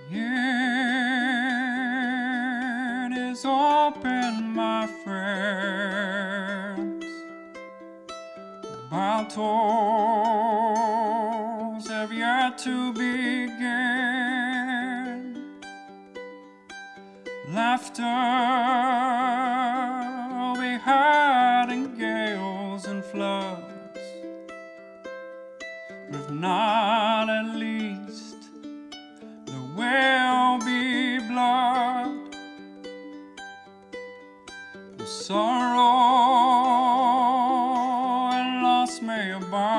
It is open, my friends. Battles have yet to begin. Laughter will be had in gales and floods, but if not, at least there will be blood. The sorrow and loss may abound.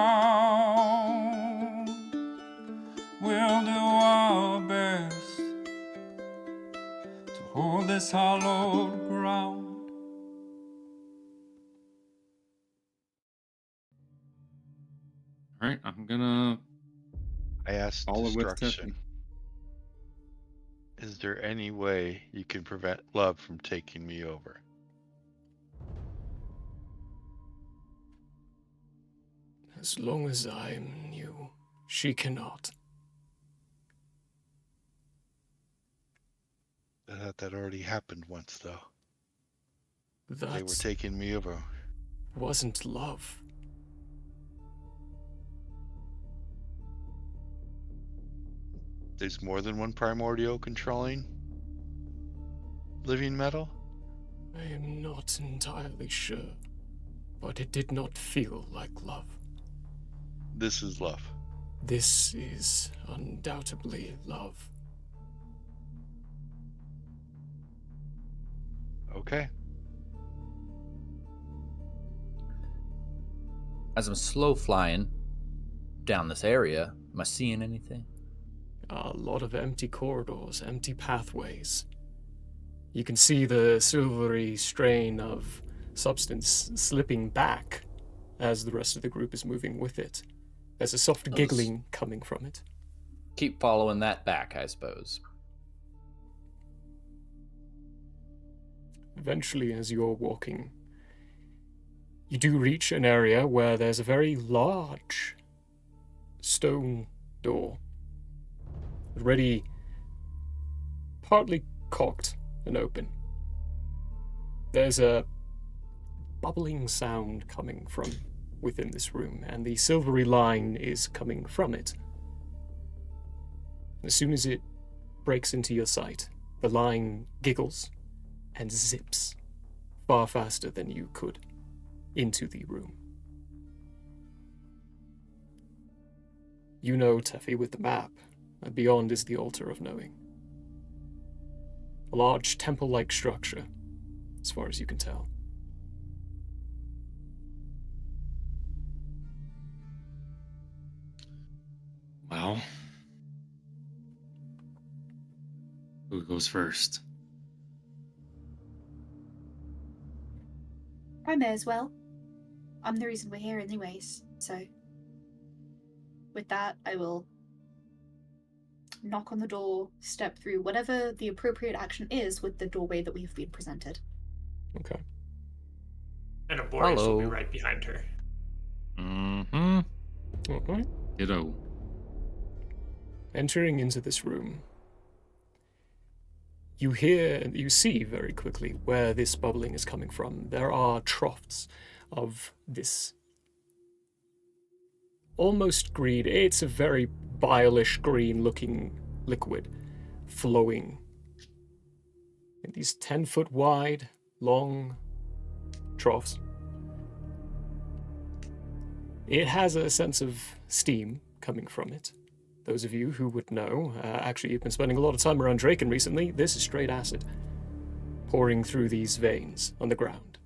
We'll do our best to hold this hallowed ground. All right, I'm gonna I asked follow with destruction. Tiffany. Is there any way you can prevent love from taking me over? As long as I'm new, she cannot. I thought that already happened once, though. They were That taking me over. wasn't love. There's more than one primordial controlling living metal? I am not entirely sure, but it did not feel like love. This is love. This is undoubtedly love. Okay. As I'm slow flying down this area, am I seeing anything? A lot of empty corridors, empty pathways. You can see the silvery strain of substance slipping back as the rest of the group is moving with it. There's a soft giggling coming from it. Keep following that back, I suppose. Eventually, as you're walking, you do reach an area where there's a very large stone door, already partly cocked and open. There's a bubbling sound coming from within this room, and the silvery line is coming from it. As soon as it breaks into your sight, the line giggles and zips far faster than you could into the room. You know Teffy with the map, and beyond is the Altar of Knowing. A large temple-like structure, as far as you can tell. Well, who goes first? I may as well. I'm the reason we're here anyways, so with that, I will knock on the door, step through whatever the appropriate action is with the doorway that we've been presented. Okay. And Aborius will be Hello. right behind her. Mm-hmm. Okay. Ditto. Entering into this room, you see very quickly where this bubbling is coming from. There are troughs of this almost green, it's a very bile-ish green-looking liquid flowing in these 10-foot wide, long troughs. It has a sense of steam coming from it. Those of you who would know, actually you've been spending a lot of time around Draken recently, this is straight acid pouring through these veins on the ground.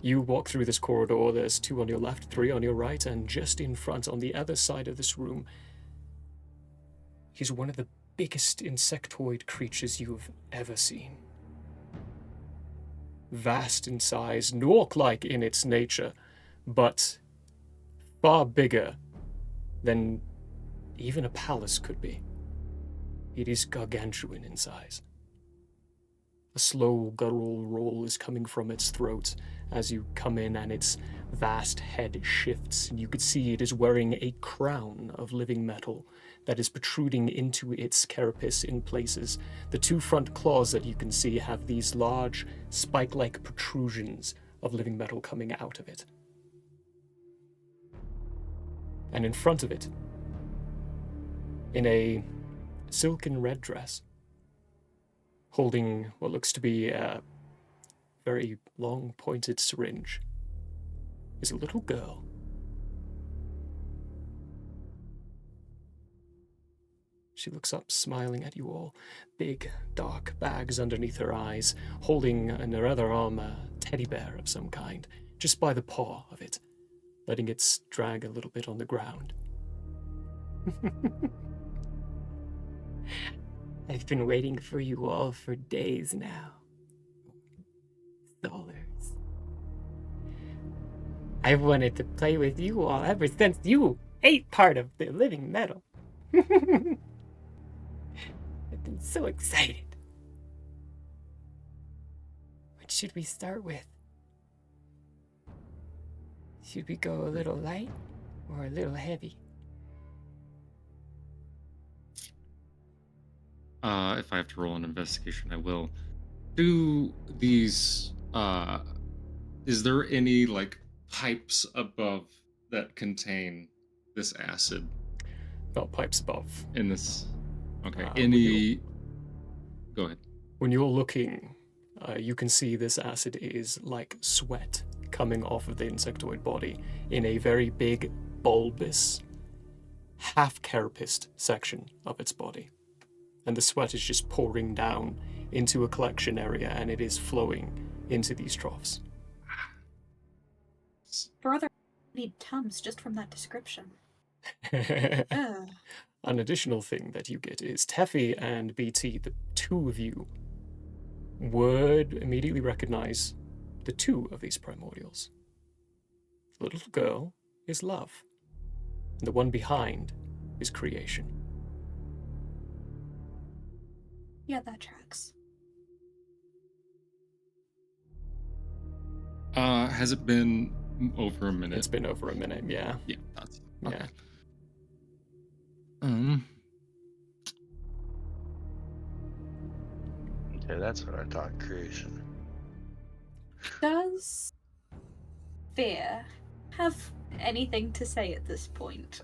You walk through this corridor, there's 2 on your left, 3 on your right, and just in front on the other side of this room is one of the biggest insectoid creatures you've ever seen. Vast in size, Nork-like in its nature, but far bigger than even a palace could be. It is gargantuan in size. A slow guttural roll is coming from its throat as you come in, and its vast head shifts, and you could see it is wearing a crown of living metal that is protruding into its carapace in places. The two front claws that you can see have these large, spike-like protrusions of living metal coming out of it. And in front of it, in a silken red dress, holding what looks to be a very long, pointed syringe, is a little girl. She looks up, smiling at you all, big, dark bags underneath her eyes, holding in her other arm a teddy bear of some kind, just by the paw of it, letting it drag a little bit on the ground. I've been waiting for you all for days now. Solars. I've wanted to play with you all ever since you ate part of the living metal. I've been so excited. What should we start with? Should we go a little light or a little heavy? If I have to roll an investigation, I will. Do these, is there any, like, pipes above that contain this acid Not pipes above. in this? Okay, Go ahead. When you're looking, you can see this acid is like sweat coming off of the insectoid body in a very big, bulbous, half-carapaced section of its body. And the sweat is just pouring down into a collection area, and it is flowing into these troughs. Brother, I need Tums just from that description. An additional thing that you get is Teffy and BT, the two of you, would immediately recognize the two of these primordials. The little girl is love, and the one behind is creation. Yeah, that tracks. Has it been over a minute? It's been over a minute, yeah. Yeah, that's Yeah. okay. Okay, that's what I thought. Creation. Does Fear have anything to say at this point?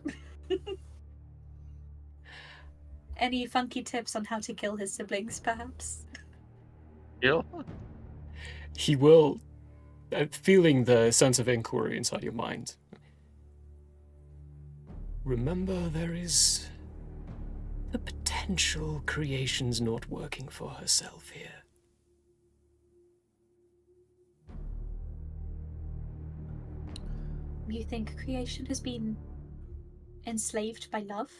Any funky tips on how to kill his siblings, perhaps? Kill? He will, feeling the sense of inquiry inside your mind. Remember, there is the potential creation's not working for herself here. You think creation has been enslaved by love?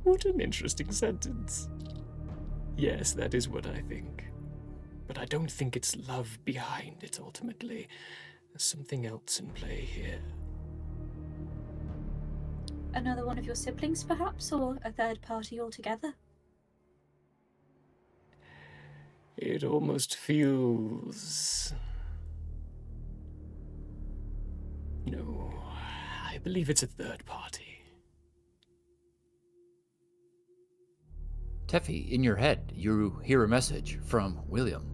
What an interesting sentence. Yes, that is what I think. But I don't think it's love behind it, ultimately. There's something else in play here. Another one of your siblings, perhaps, or a third party altogether? It almost feels... No, I believe it's a third party. Teffy, in your head, you hear a message from William.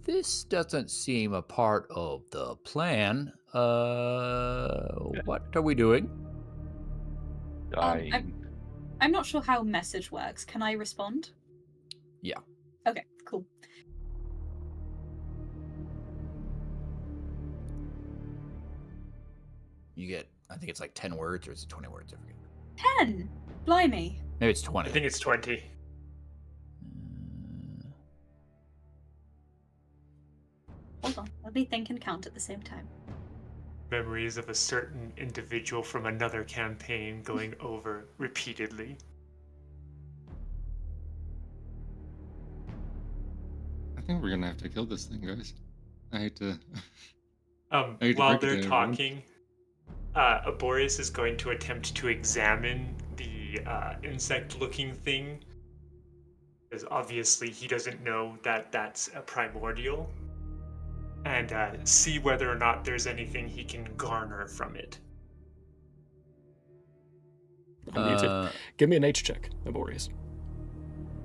This doesn't seem a part of the plan. What are we doing? Dying. I'm not sure how message works. Can I respond? Yeah. Okay, cool. You get, I think it's like 10 words, or is it 20 words? I forget. 10! Blimey. Maybe it's 20. I think it's 20. Hold on, let me think and count at the same time. Memories of a certain individual from another campaign going over repeatedly. I think we're gonna have to kill this thing, guys. I hate to. While break it they're to everyone. talking, Aborius is going to attempt to examine the insect-looking thing. Because obviously he doesn't know that that's a primordial. And see whether or not there's anything he can garner from it. Unmuted. Give me a nature check, Laborious.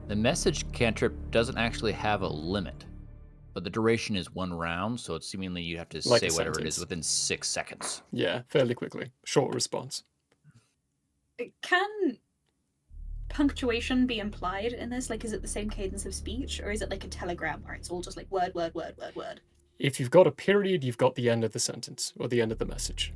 The message cantrip doesn't actually have a limit, but the duration is 1 round, so it's seemingly you have to Like say a whatever it is sentence. within 6 seconds. Yeah, fairly quickly. Short response. Can punctuation be implied in this? Like, is it the same cadence of speech, or is it like a telegram where it's all just like word, word, word, word, word? If you've got a period, you've got the end of the sentence, or the end of the message.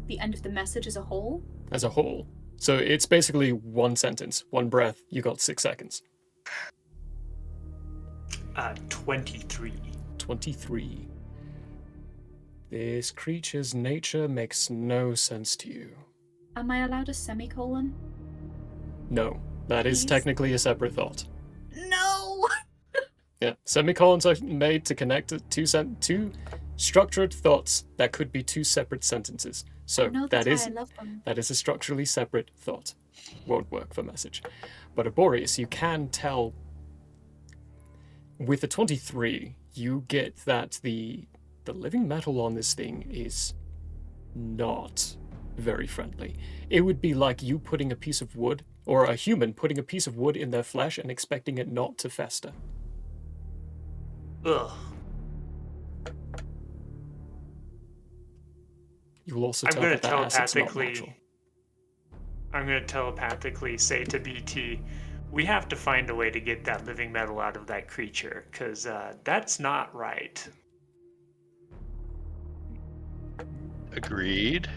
The end of the message as a whole? As a whole. So it's basically one sentence, one breath, you got 6 seconds. 23. 23. This creature's nature makes no sense to you. Am I allowed a semicolon? No, that is Please? technically a separate thought. No! Yeah, semicolons are made to connect two structured thoughts that could be 2 separate sentences. So No, that that's is why I love them. that is a structurally separate thought. Won't work for message. But Arborius, you can tell with the 23, you get that the living metal on this thing is not very friendly. It would be like you putting a piece of wood, or a human putting a piece of wood in their flesh and expecting it not to fester. Ugh. You will also I'm tell gonna that that acid's not natural. telepathically. I'm gonna telepathically say to BT, we have to find a way to get that living metal out of that creature, because that's not right. Agreed.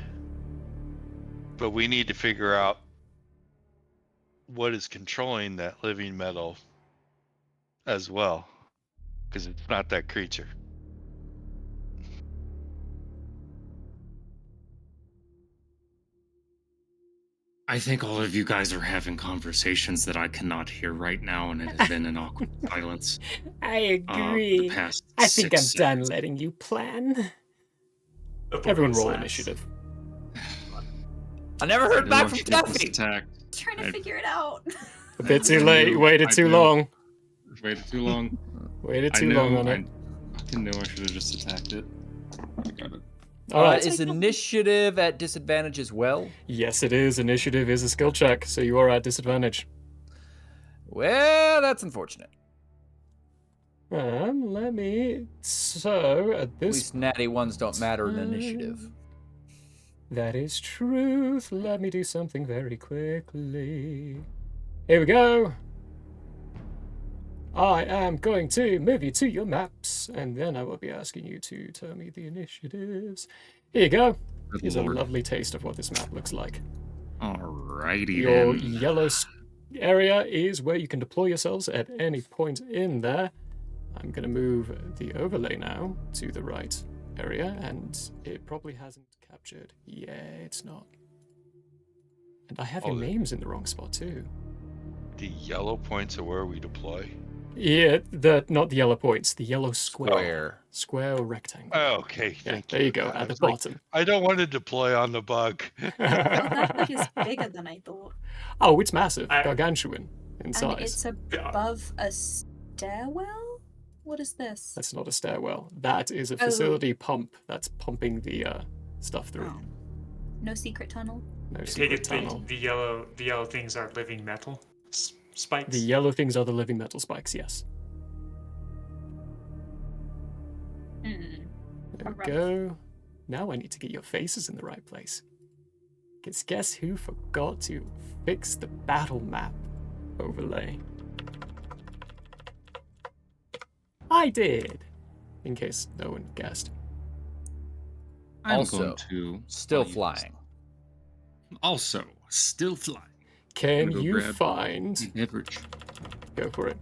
But we need to figure out what is controlling that living metal as well. Because it's not that creature. I think all of you guys are having conversations that I cannot hear right now, and it has been an awkward silence. I the agree. past I think I'm 6 done seconds. letting you plan. Aborius Everyone roll laughs. initiative. I never I heard didn't back want from you to get this Steffi. attack. Trying to I- figure it out. A bit too I late. knew- Waited I too knew. long. Waited too long. Waited I too knew. long on I it. fucking knew I should have just attacked it. I got it. All right. Is initiative at disadvantage as well? Yes, it is. Initiative is a skill check, so you are at disadvantage. Well, that's unfortunate. Let me. So at At this, least natty ones don't matter in initiative. that is truth. Let me do something very quickly. Here we go. I am going to move you to your maps, and then I will be asking you to tell me the initiatives. Here you go. Good Here's a lord. lovely taste of what this map looks like. Alrighty Your then. yellow area is where you can deploy yourselves at any point in there. I'm going to move the overlay now to the right area, and it probably hasn't captured. Yeah, it's not. And I have your Oh, the- names in the wrong spot too. The yellow points are where we deploy. Yeah, not the yellow points, the yellow square. Square or rectangle. Oh, okay, Yeah, thank there you go, I at the was like, bottom. I don't want to deploy on the bug. Oh, that bug is bigger than I thought. Oh, it's massive, I- gargantuan in And size. it's above a stairwell? What is this? That's not a stairwell. That is a Oh. facility pump that's pumping the stuff through. Oh. No secret tunnel? No I take secret it tunnel. the yellow things are living metal spikes. The yellow things are the living metal spikes, yes. Hmm. There we Alright. go. Now I need to get your faces in the right place. Because guess who forgot to fix the battle map overlay? I did! In case no one guessed. I'm Also, going to Still use- flying. Also, still flying. Can go you grab find... Beverage. Go for it.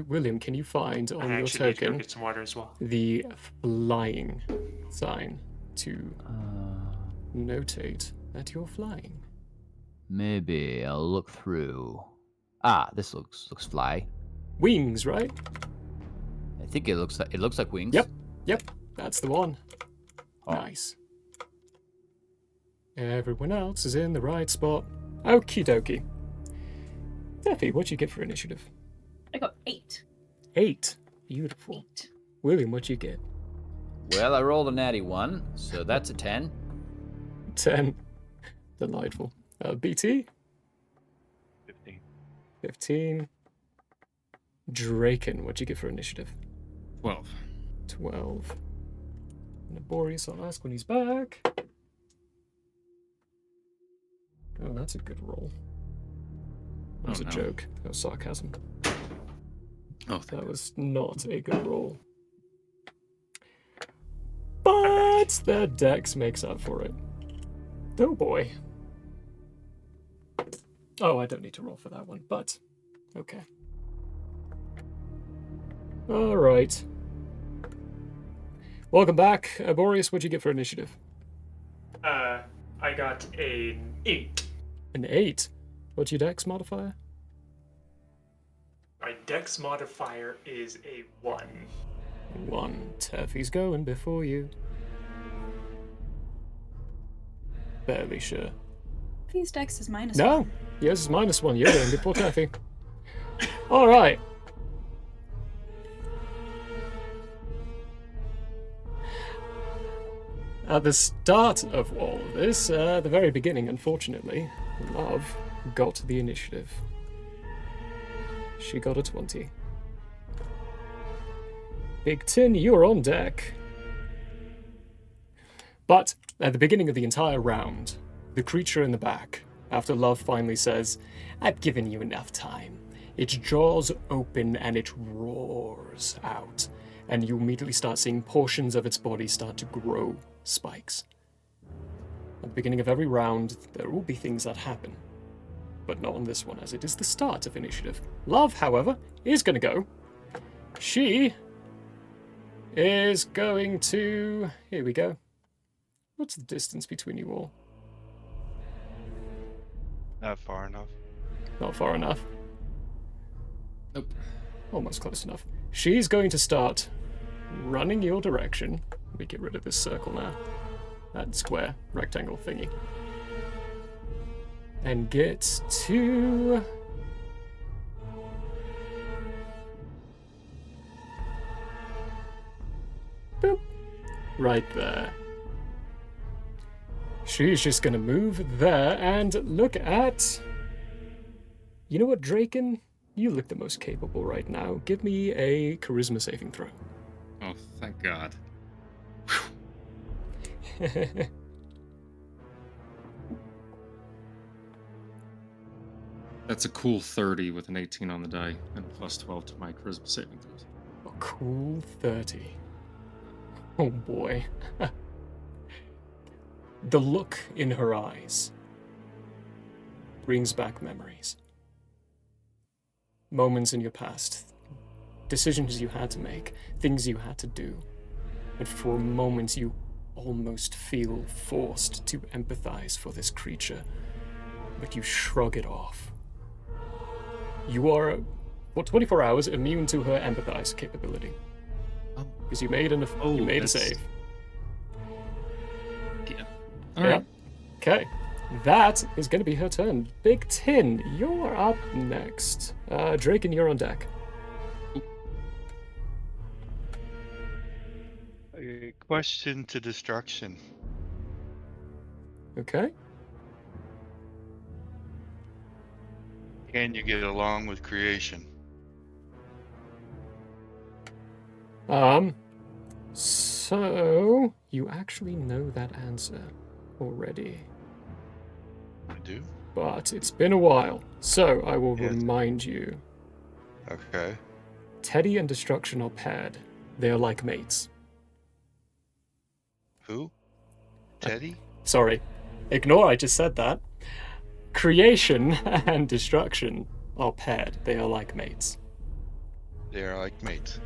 William, can you find I on your actually need to go token get some water as well. the flying sign to notate that you're flying? Maybe I'll look through. This looks fly. Wings, right? I think it looks like wings. Yep, that's the one. Oh. Nice. Everyone else is in the right spot. Okie dokie. Steffi, what'd you get for initiative? I got 8. 8. Beautiful. 8. William, what'd you get? Well, I rolled a natty 1, so that's a 10. 10. Delightful. BT? 15. 15. Draken, what'd you get for initiative? 12. 12. Laborious, I'll ask when he's back. Oh, that's a good roll. That was Oh, a no. joke. That was sarcasm. Oh, That was not a good roll. But the dex makes up for it. Oh boy. Oh, I don't need to roll for that one, but okay. Alright. Welcome back. Boreas, what'd you get for initiative? I got an 8. An 8. What's your dex modifier? My dex modifier is a 1. 1. Turfy's going before you. Barely sure. Please dex is minus No! 1. Yours is -1. You're going before Turfy. Alright. At the start of all of this, the very beginning, unfortunately, Love got the initiative. She got a 20. Big Tin, you're on deck. But at the beginning of the entire round, the creature in the back, after Love finally says, "I've given you enough time," its jaws open and it roars out, and you immediately start seeing portions of its body start to grow spikes. At the beginning of every round, there will be things that happen, but not on this one, as it is the start of initiative. Love, however, is going to go. She is going to... Here we go. What's the distance between you all? Not far enough. Not far enough. Nope. Almost close enough. She's going to start running your direction. Let me get rid of this circle now. That square, rectangle thingy. And get to... Boop. Right there. She's just gonna move there and look at... You know what, Draken? You look the most capable right now. Give me a charisma saving throw. Oh, thank God. That's a cool 30 with an 18 on the die and a plus 12 to my charisma saving throws. A cool 30. Oh boy. The look in her eyes brings back memories. Moments in your past, decisions you had to make, things you had to do. And for moments you almost feel forced to empathize for this creature, but you shrug it off. You are, for 24 hours, immune to her empathize capability. Oh. Because you made a that's- save. Yeah. Yeah. Alright. Okay. That is going to be her turn. Big Tin, you're up next. Draken, you're on deck. A question to destruction. Okay. Can you get along with creation? So you actually know that answer already, I do. but it's been a while, so I will Yes. remind you. Okay. Teddy and Destruction are paired. They are like mates. Who? Teddy? Sorry, ignore I just said that. Creation and Destruction are paired. They are like mates. They are like mates.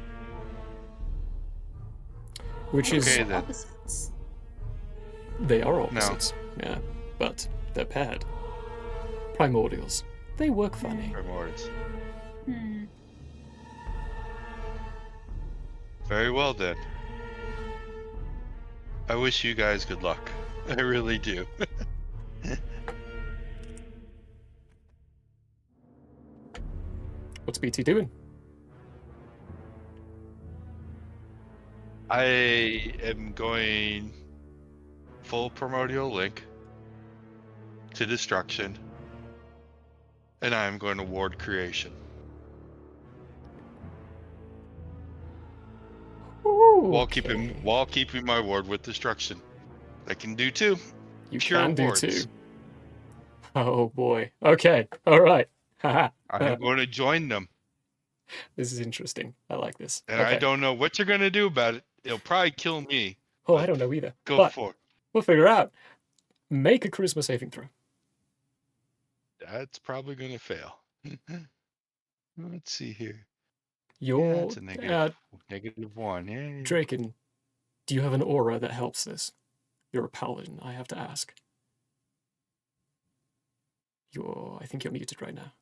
Which is... Okay, then. Opposites. They are opposites. Yeah, but they're paired. Primordials. They work funny. Primordials. Hmm. Very well then. I wish you guys good luck. I really do. What's BT doing? I am going full primordial link to destruction, and I am going to ward creation while keeping my ward with destruction. I can do two. You pure can do wards. two. Oh boy. Okay. All right. Haha. I'm going to join them, This is interesting. I like this. and I don't know what you're going to do about it. It'll probably kill me. Oh, but I don't know either. Go But for it. we'll figure out. Make a charisma saving throw. That's probably going to fail. Let's see here. Your it's a negative one. Yay. Draken, do you have an aura that helps this? You're a paladin, I have to ask. I think you're muted right now.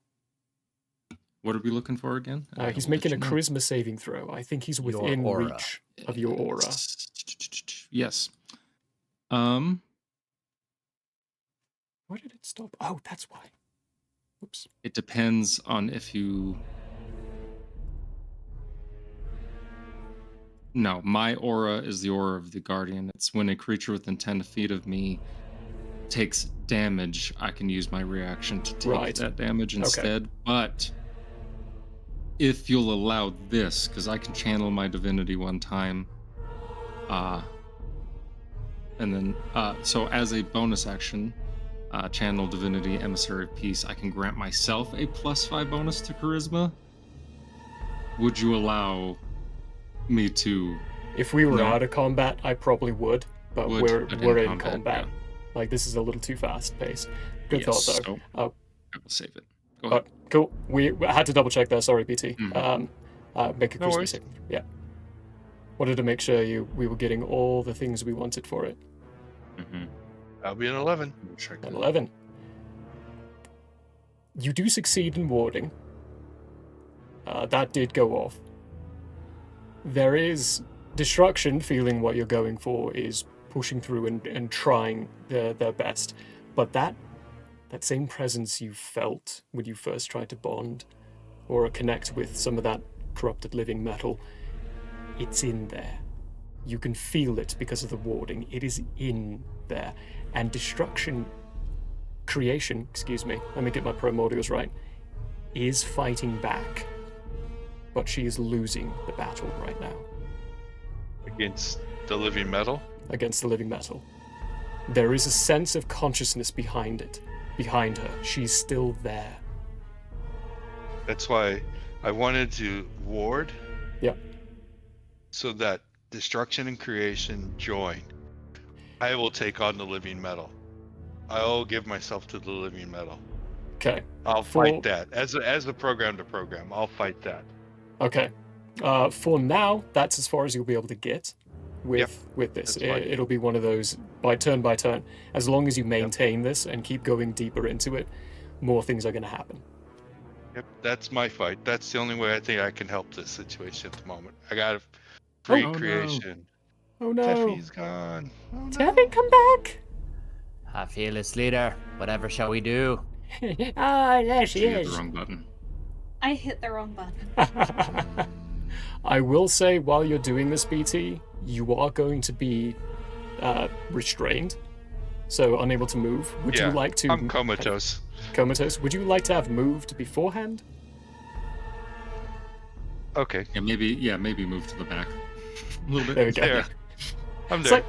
What are we looking for again? He's I'll making a let you know. charisma saving throw. I think he's Your within aura. reach of your aura. Yes. Where did it stop? Oh, that's why. Oops. It depends on if you. No, my aura is the aura of the guardian. It's when a creature within 10 feet of me takes damage, I can use my reaction to take that damage instead. But if you'll allow this, because I can channel my divinity one time, and then so as a bonus action, channel divinity emissary of peace, I can grant myself a +5 bonus to charisma. Would you allow me to? If we were out of combat, I probably would, but we're in combat. Yeah. Like, this is a little too fast paced. Good thought, though. So I will save it. Go Oh, ahead. cool. I had to double check there. Sorry, BT. Mhm. Make a No charisma worries. saving. Yeah. Wanted to make sure we were getting all the things we wanted for it. I'll be an 11. An 11. You do succeed in warding. That did go off. There is destruction, feeling what you're going for is pushing through and trying their best. But that same presence you felt when you first tried to bond or connect with some of that corrupted living metal, it's in there. You can feel it because of the warding. It is in there. And creation, let me get my primordials right, is fighting back. But she is losing the battle right now. Against the living metal? Against the living metal. There is a sense of consciousness behind her. She's still there. That's why I wanted to ward. Yep. So that destruction and creation join. I will take on the living metal. I'll give myself to the living metal. Okay. I'll fight that. As a program to program, I'll fight that. Okay. For now, that's as far as you'll be able to get with this. It'll be one of those by turn. As long as you maintain this and keep going deeper into it, more things are going to happen. Yep, that's my fight. That's the only way I think I can help this situation at the moment. I got free creation. Oh no. Teffy's gone. Oh, no. Teffy, come back! Our fearless leader, whatever shall we do? There she You hit is. the wrong button. I hit the wrong button. I will say, while you're doing this, BT, you are going to be restrained, so unable to move. Would you like to? I'm comatose. Comatose. Would you like to have moved beforehand? Okay. Yeah, maybe move to the back a little bit. There we go. There. I'm It's there. like,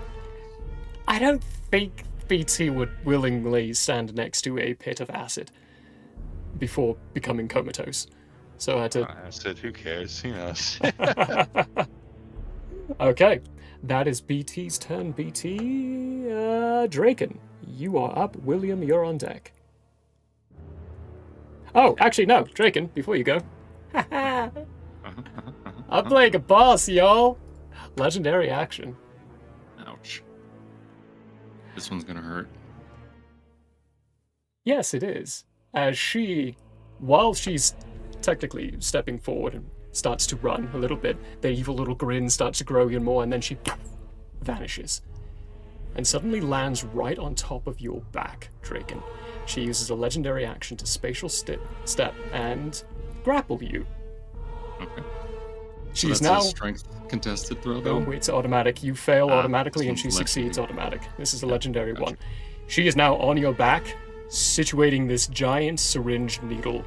I don't think BT would willingly stand next to a pit of acid before becoming comatose. So I had to. I said, who cares? Who knows? Okay, that is BT's turn. BT, Draken, you are up. William, you're on deck. Oh, actually, no, Draken, before you go. I'm playing a boss, y'all. Legendary action. Ouch. This one's gonna hurt. Yes, it is. As while she's technically stepping forward and starts to run a little bit, the evil little grin starts to grow even more, and then she vanishes. And suddenly lands right on top of your back, Draken. She uses a legendary action to spatial step and grapple you. Okay. She's so that's now. a strength contested throw, though? No, it's automatic. You fail Ah, automatically, this and she one's succeeds legendary. automatic. This is a Yeah, legendary gotcha. one. She is now on your back, situating this giant syringe needle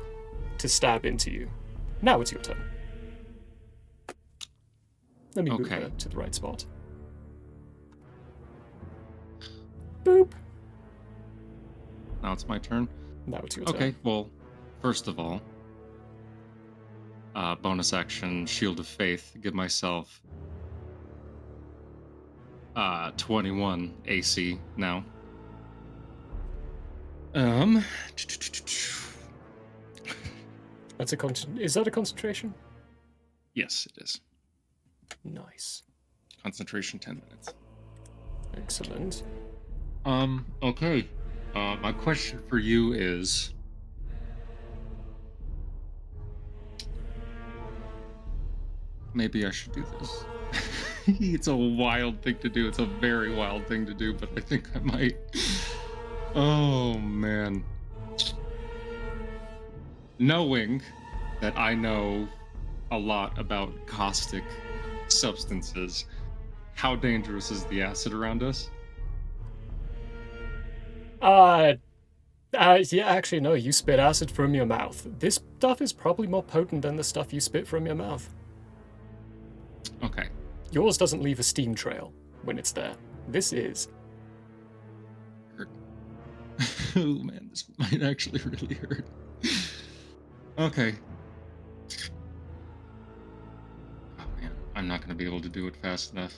to stab into you. Now it's your turn. Let me move Okay. her to the right spot. Boop. Now it's my turn. Now it's your turn. Okay, well, first of all, bonus action, Shield of Faith, give myself 21 AC now. That's a Is that a concentration? Yes, it is. Nice. Concentration 10 minutes. Excellent. Okay. My question for you is, maybe I should do this. It's a wild thing to do. It's a very wild thing to do, but I think I might. Oh, man. Knowing that I know a lot about caustic substances, how dangerous is the acid around us? Yeah, actually, no, you spit acid from your mouth. This stuff is probably more potent than the stuff you spit from your mouth. Okay. Yours doesn't leave a steam trail when it's there. This is. Oh man, this might actually really hurt. Okay. Oh man, I'm not gonna be able to do it fast enough.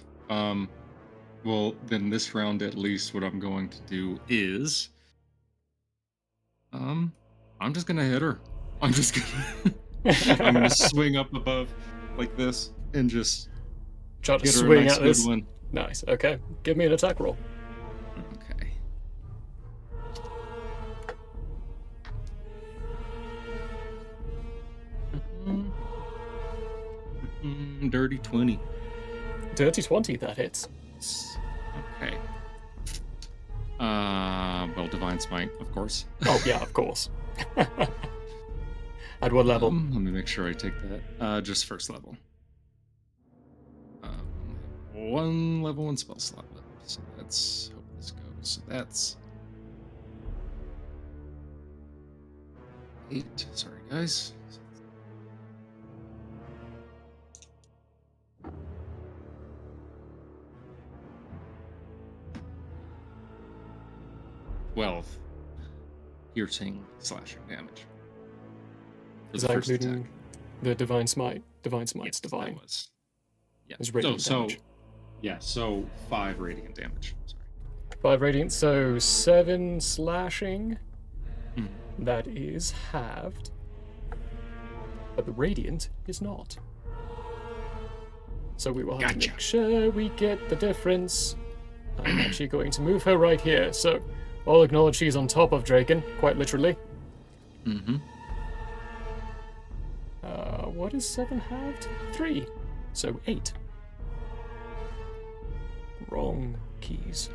Well, then this round at least what I'm going to do is I'm just gonna hit her. I'm just gonna I'm gonna swing up above like this and just Try to get her a swing nice at good this. one. Nice. Okay. Give me an attack roll. Okay. Dirty 20. Dirty 20, that hits. Okay. Well, Divine Smite, of course. Oh, yeah, of course. At what level? Let me make sure I take that. Just first level. One level and spell slot left. So let's hope this goes. So that's 8. Sorry, guys. Well, piercing slashing damage. For Is the that first including attack. the Divine Smite? Divine Smite's Yes, divine. that was. Yeah. It's radiant damage. Yeah, so 5 radiant damage. Sorry. 5 radiant, so 7 slashing. Mhm. That is halved. But the radiant is not. So we will have to Gotcha. make sure we get the difference. I'm actually going to move her right here. So I'll acknowledge she's on top of Draken, quite literally. Mm-hmm. What is 7 halved? 3. So 8. Wrong keys.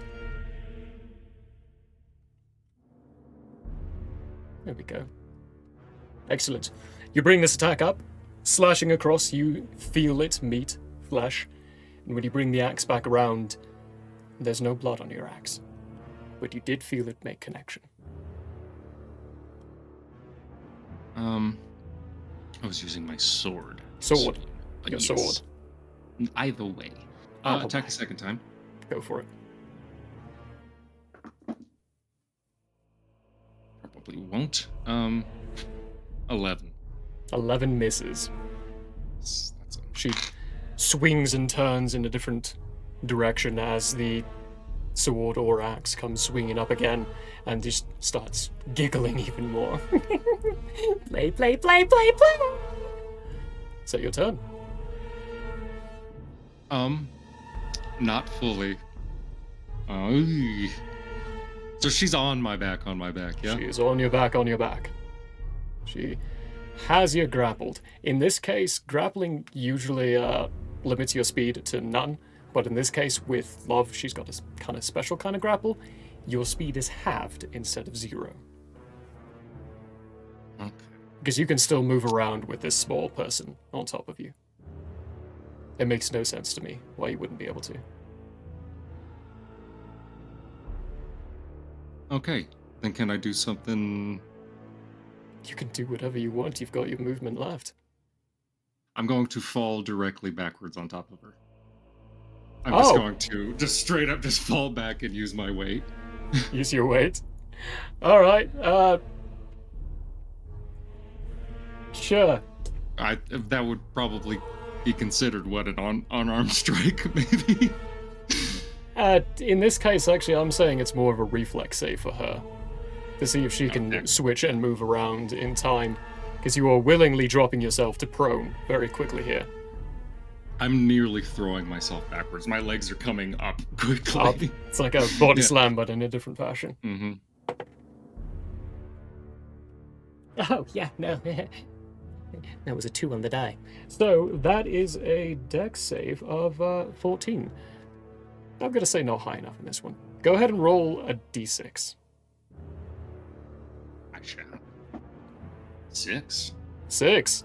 There we go. Excellent. You bring this attack up, slashing across, you feel it meet flesh, and when you bring the axe back around, there's no blood on your axe, but you did feel it make connection. I was using my sword. Sword. But Your yes. sword. Either way. Either Attack way. a second time. Go for it. Probably won't. 11. 11 misses. That's a... She swings and turns in a different direction as the sword or axe comes swinging up again and just starts giggling even more. Play, play, play, play, play! Is that your turn? Not fully. So she's on my back, yeah? She is on your back, on your back. She has you grappled. In this case, grappling usually limits your speed to none, but in this case, with Love, she's got a kind of special kind of grapple. Your speed is halved instead of 0. Okay. Because you can still move around with this small person on top of you. It makes no sense to me why you wouldn't be able to. Okay, then can I do something? You can do whatever you want. You've got your movement left. I'm going to fall directly backwards on top of her. I'm Oh. just going to just straight up just fall back and use my weight. Use your weight. All right. Sure. That would probably be considered what an unarmed strike, maybe. In this case, actually, I'm saying it's more of a reflex save for her to see if she can Okay. switch and move around in time, because you are willingly dropping yourself to prone very quickly here. I'm nearly throwing myself backwards. My legs are coming up quickly. Up. It's like a body Yeah. slam, but in a different fashion. Mm-hmm. Oh, yeah, no. That was a 2 on the die. So that is a dex save of 14. I'm going to say not high enough in this one. Go ahead and roll a d6. I shall. 6. 6.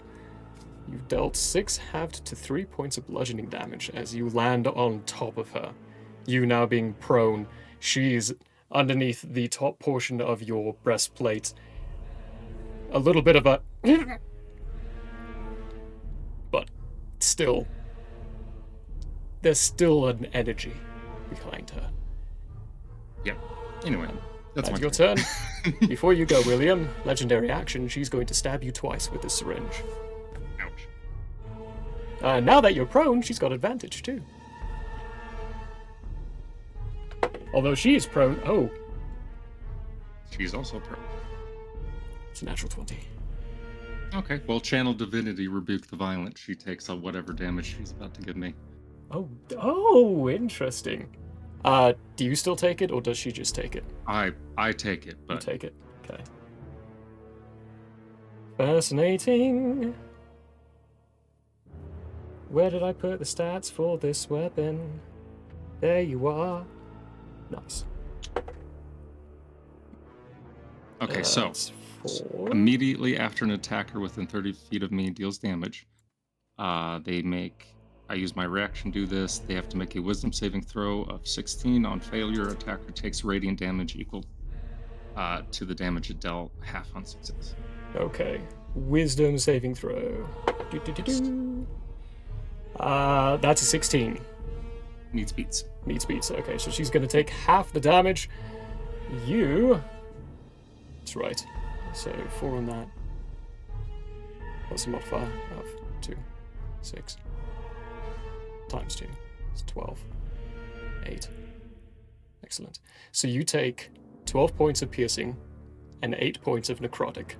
You've dealt 6 halved to 3 points of bludgeoning damage as you land on top of her. You now being prone, she's underneath the top portion of your breastplate. A little bit of a... but still, there's still an energy behind her. Yep. Anyway, that's And my your turn. Before you go, William, legendary action, she's going to stab you twice with this syringe. Ouch. Now that you're prone, she's got advantage too. Although she is prone, oh, She's also pro. it's a natural 20. Okay, well, Channel Divinity rebuke the violent. She takes whatever damage she's about to give me. Oh, interesting. Do you still take it, or does she just take it? I take it, You but take it. Okay. Fascinating. Where did I put the stats for this weapon? There you are. Nice. okay. So That's 4. immediately after an attacker within 30 feet of me deals damage, I use my reaction to do this. They have to make a wisdom saving throw of 16. On failure, attacker takes radiant damage equal to the damage it dealt, half on success. Okay. Wisdom saving throw. Do. That's a 16. Needs beats. Meets beats. Okay, so she's going to take half the damage. You... That's right. So 4 on that. What's the modifier of 2? 6. Times 2. It's 12. 8. Excellent. So you take 12 points of piercing and 8 points of necrotic.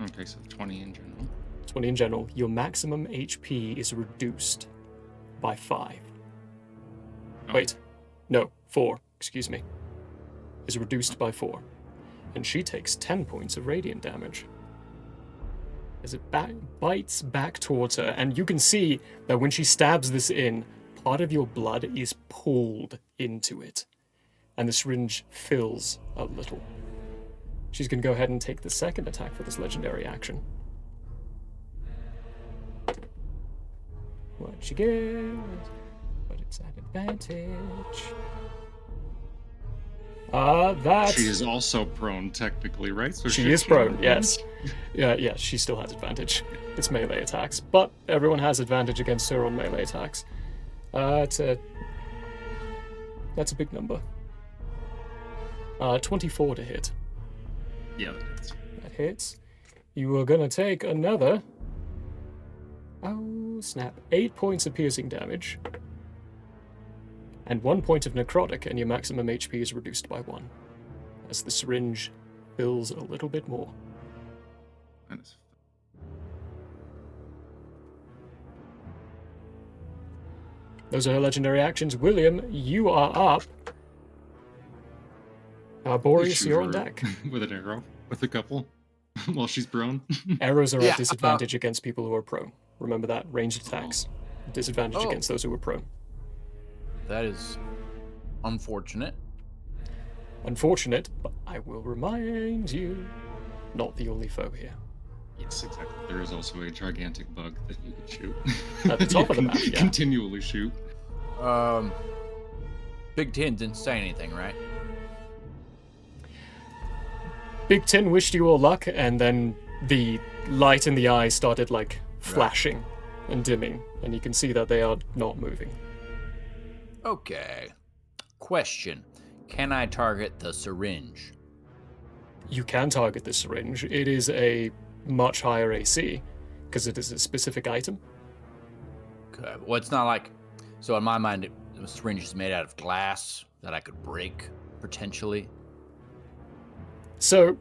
Okay, so 20 in general. 20 in general. Your maximum HP is reduced by 5. Oh. Wait. No, 4. Excuse me. Is reduced by 4. And she takes 10 points of radiant damage. As it bites back towards her, and you can see that when she stabs this in, part of your blood is pulled into it. And the syringe fills a little. She's going to go ahead and take the second attack for this legendary action. What she gets, but it's at advantage. That's... She is also prone, technically, right? So She is prone, yes. Yeah, she still has advantage. It's melee attacks, but everyone has advantage against her on melee attacks. That's a big number. 24 to hit. Yeah, that's... That hits. You are gonna take another... Oh, snap. 8 points of piercing damage. And 1 point of necrotic, and your maximum HP is reduced by 1. As the syringe fills a little bit more. that is... Those are her legendary actions. William, you are up. Boreas, Shoot you're on her deck. with an arrow, with a couple, while she's prone. Arrows are Yeah, at disadvantage against people who are prone. Remember that. Ranged attacks. Disadvantage Oh. against those who are prone. That is unfortunate. Unfortunate, but I will remind you. not the only foe here. Yes, exactly. There is also a gigantic bug that you could shoot. At the top of the map, yeah. Continually shoot. Big Tin didn't say anything, right? Big Tin wished you all luck, and then the light in the eye started, like, flashing and dimming, and you can see that they are not moving. Okay. Question. Can I target the syringe? You can target the syringe. It is a much higher AC, because it is a specific item. Okay. Well, it's not like... So in my mind, the syringe is made out of glass that I could break, potentially. So,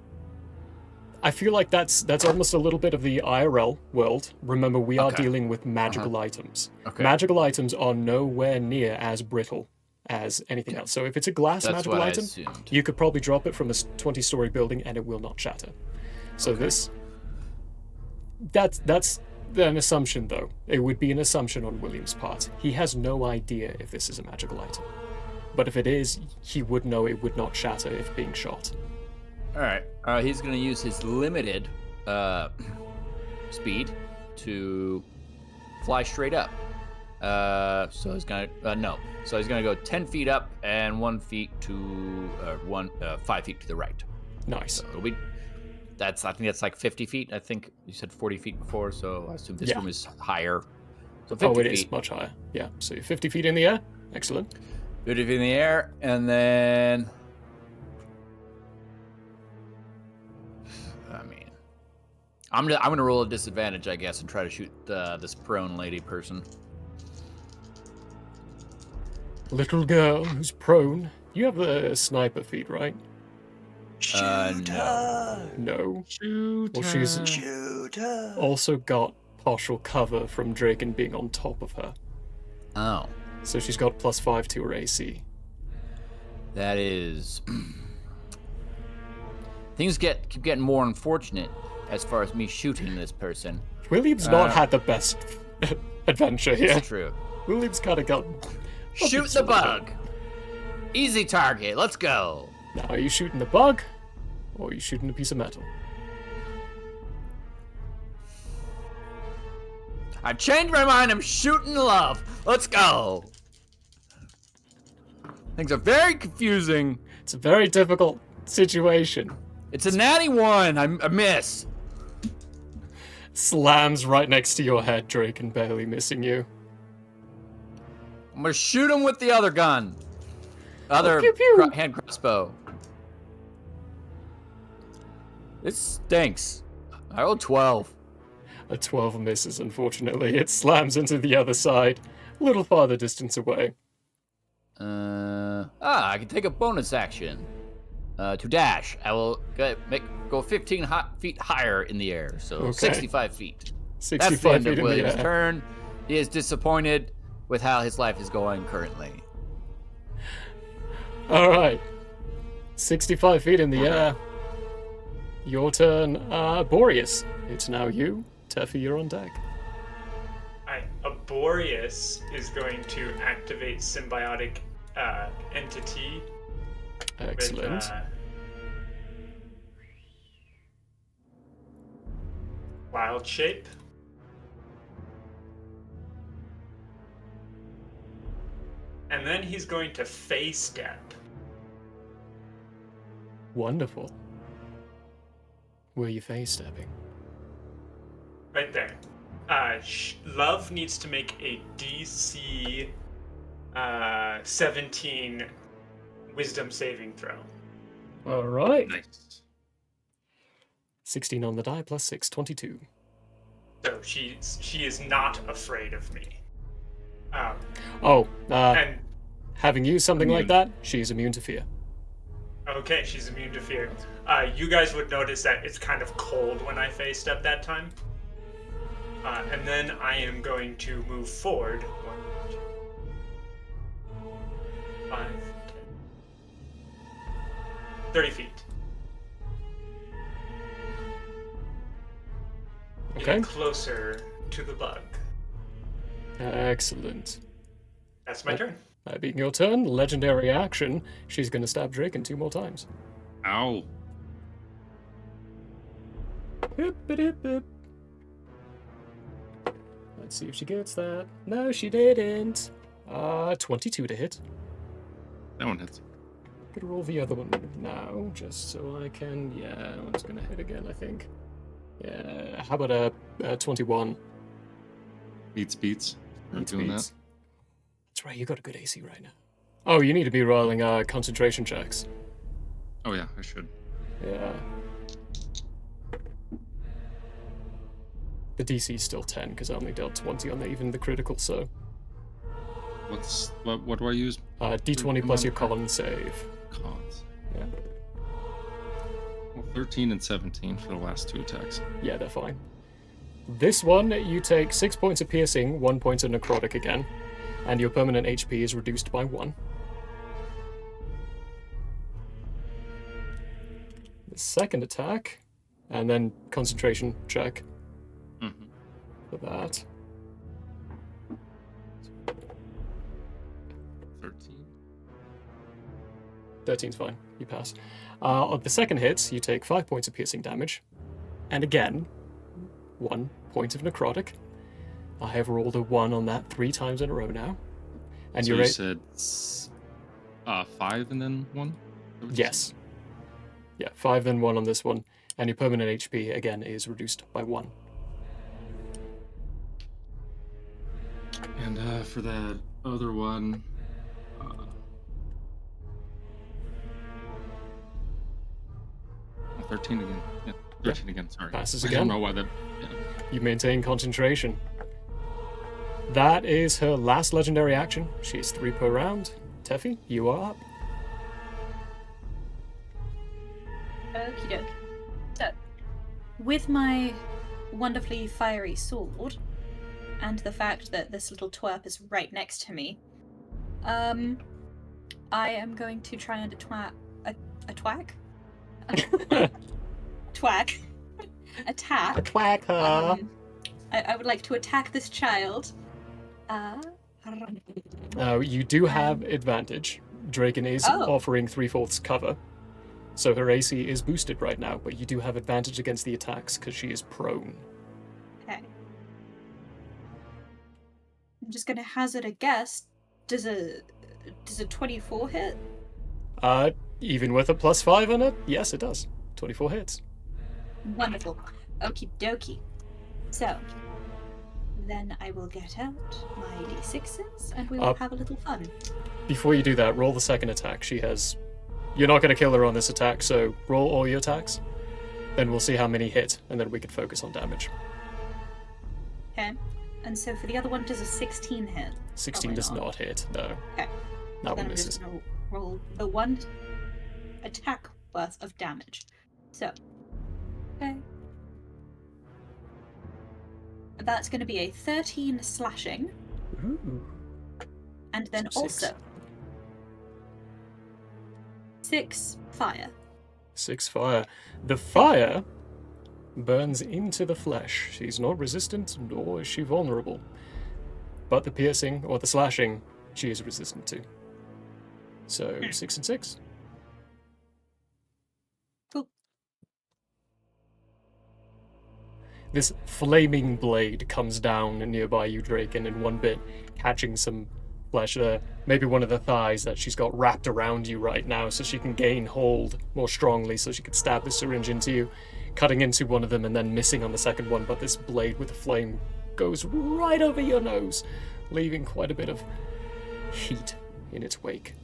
I feel like that's almost a little bit of the IRL world. Remember, we are Okay. dealing with magical items. Okay. Magical items are nowhere near as brittle as anything else. So if it's a glass That's magical what I item, assumed. you could probably drop it from a 20-story building and it will not shatter. So that's an assumption, though. It would be an assumption on William's part. He has no idea if this is a magical item. But if it is, he would know it would not shatter if being shot. All right. He's going to use his limited speed to fly straight up. So he's going to So he's going to go 10 feet up and 1 feet to 5 feet to the right. Nice. So it'll be. I think that's like 50 feet. I think you said 40 feet before, so I assume this Yeah. room is higher. So 50 Oh, it feet. is much higher. Yeah. So you're 50 feet in the air. Excellent. 50 feet in the air, and then. I mean, I'm gonna roll a disadvantage, I guess, and try to shoot this prone lady person. Little girl who's prone. You have a sniper feed, right? No. No. Shoot. Well, she's Shooter. also got partial cover from Draken being on top of her. Oh, So she's got +5 to her AC. that is. Things keep getting more unfortunate as far as me shooting this person. William's not had the best adventure here. It's true. William's kind of got... Shoot the bug. Easy target. Let's go. Now, are you shooting the bug? Or are you shooting a piece of metal? I've changed my mind. I'm shooting love. Let's go. Things are very confusing. It's a very difficult situation. It's a natty one. I miss. Slams right next to your head, Draken, barely missing you. I'm gonna shoot him with the other gun. Other pew, pew. hand crossbow. It stinks. I rolled 12. A 12 misses, unfortunately. It slams into the other side, a little farther distance away. I can take a bonus action to dash. I will go 15 feet higher in the air, so Okay. 65 feet. 65 That's the end feet of in William's the air. turn. He is disappointed with how his life is going currently. Alright. 65 feet in the air. Your turn, Boreas. It's now you. Teffy, you're on deck. Boreas is going to activate symbiotic entity. Excellent. With, wild shape. And then he's going to face step. Wonderful. Where are you face stepping? Right there. Love needs to make a DC 17 wisdom saving throw. Alright. Nice. 16 on the die, plus 6, 22. So she is not afraid of me. And having used something like Immune. that, she's immune to fear. Okay, she's immune to fear. You guys would notice that it's kind of cold when I face step that time. And then I am going to move forward. 1, 2, 5, 10, 30 feet. Okay. Getting closer to the bug. Excellent. That's my turn. That being your turn, legendary action, she's going to stab Draken 2 more times. Ow. Hip-a-dip-dip. Let's see if she gets that. No, she didn't. 22 to hit. That one hits. Gonna roll the other one now, just so I can. Yeah, that one's gonna hit again, I think. Yeah, how about a 21? Beats. We're Beats, doing beats. That's right, you got a good AC right now. Oh, you need to be rolling concentration checks. that. Oh yeah, I should. Yeah. The DC is still 10 because I only dealt 20 on even the critical, so. What do I use? D20 plus your con save. Cons. Yeah. Well, 13 and 17 for the last 2 attacks. Yeah, they're fine. This one, you take 6 points of piercing, 1 point of necrotic again, and your permanent HP is reduced by 1. The second attack, and then concentration check Mm-hmm. for that. 13. 13's fine, you pass. On the second hit, you take 5 points of piercing damage, and again, 1 point of necrotic. I have rolled a 1 on that 3 times in a row now. And So you're you said 5 and then 1? Yes. Yeah, 5 then 1 on this one, and your permanent HP again is reduced by 1. And for that other one, 13 again. Yeah, 13 again. Sorry. Passes I again. don't know why that. Yeah. You maintain concentration. That is her last legendary action. She's 3 per round. Teffy, you are up. Okie doke. So, with my wonderfully fiery sword, and the fact that this little twerp is right next to me, I am going to try and attack. Quack her. I would like to attack this child. You do have advantage. Draken is Oh. offering 3/4 cover. So her AC is boosted right now, but you do have advantage against the attacks because she is prone. Okay. I'm just gonna hazard a guess. Does a 24 hit? Even with a +5 on it, yes, it does. 24 hits. Wonderful. Okie dokie. So, then I will get out my d6s and we will have a little fun. Before you do that, roll the second attack. You're not going to kill her on this attack, so roll all your attacks. Then we'll see how many hit, and then we can focus on damage. Okay. And so for the other one, does a 16 hit? 16 Probably does not hit, no. Okay. That Then one I'm just misses. gonna roll the 1 attack worth of damage. So, okay. That's going to be a 13 slashing, Ooh. and then So 6. also 6 fire. 6 fire. The fire burns into the flesh. She's not resistant, nor is she vulnerable. But the piercing, or the slashing, she is resistant to. So, 6 and 6. Cool. This flaming blade comes down nearby you, Draken, in one bit, catching some flesh there. Maybe one of the thighs that she's got wrapped around you right now so she can gain hold more strongly so she can stab the syringe into you, cutting into one of them and then missing on the second one, but this blade with the flame goes right over your nose, leaving quite a bit of heat in its wake.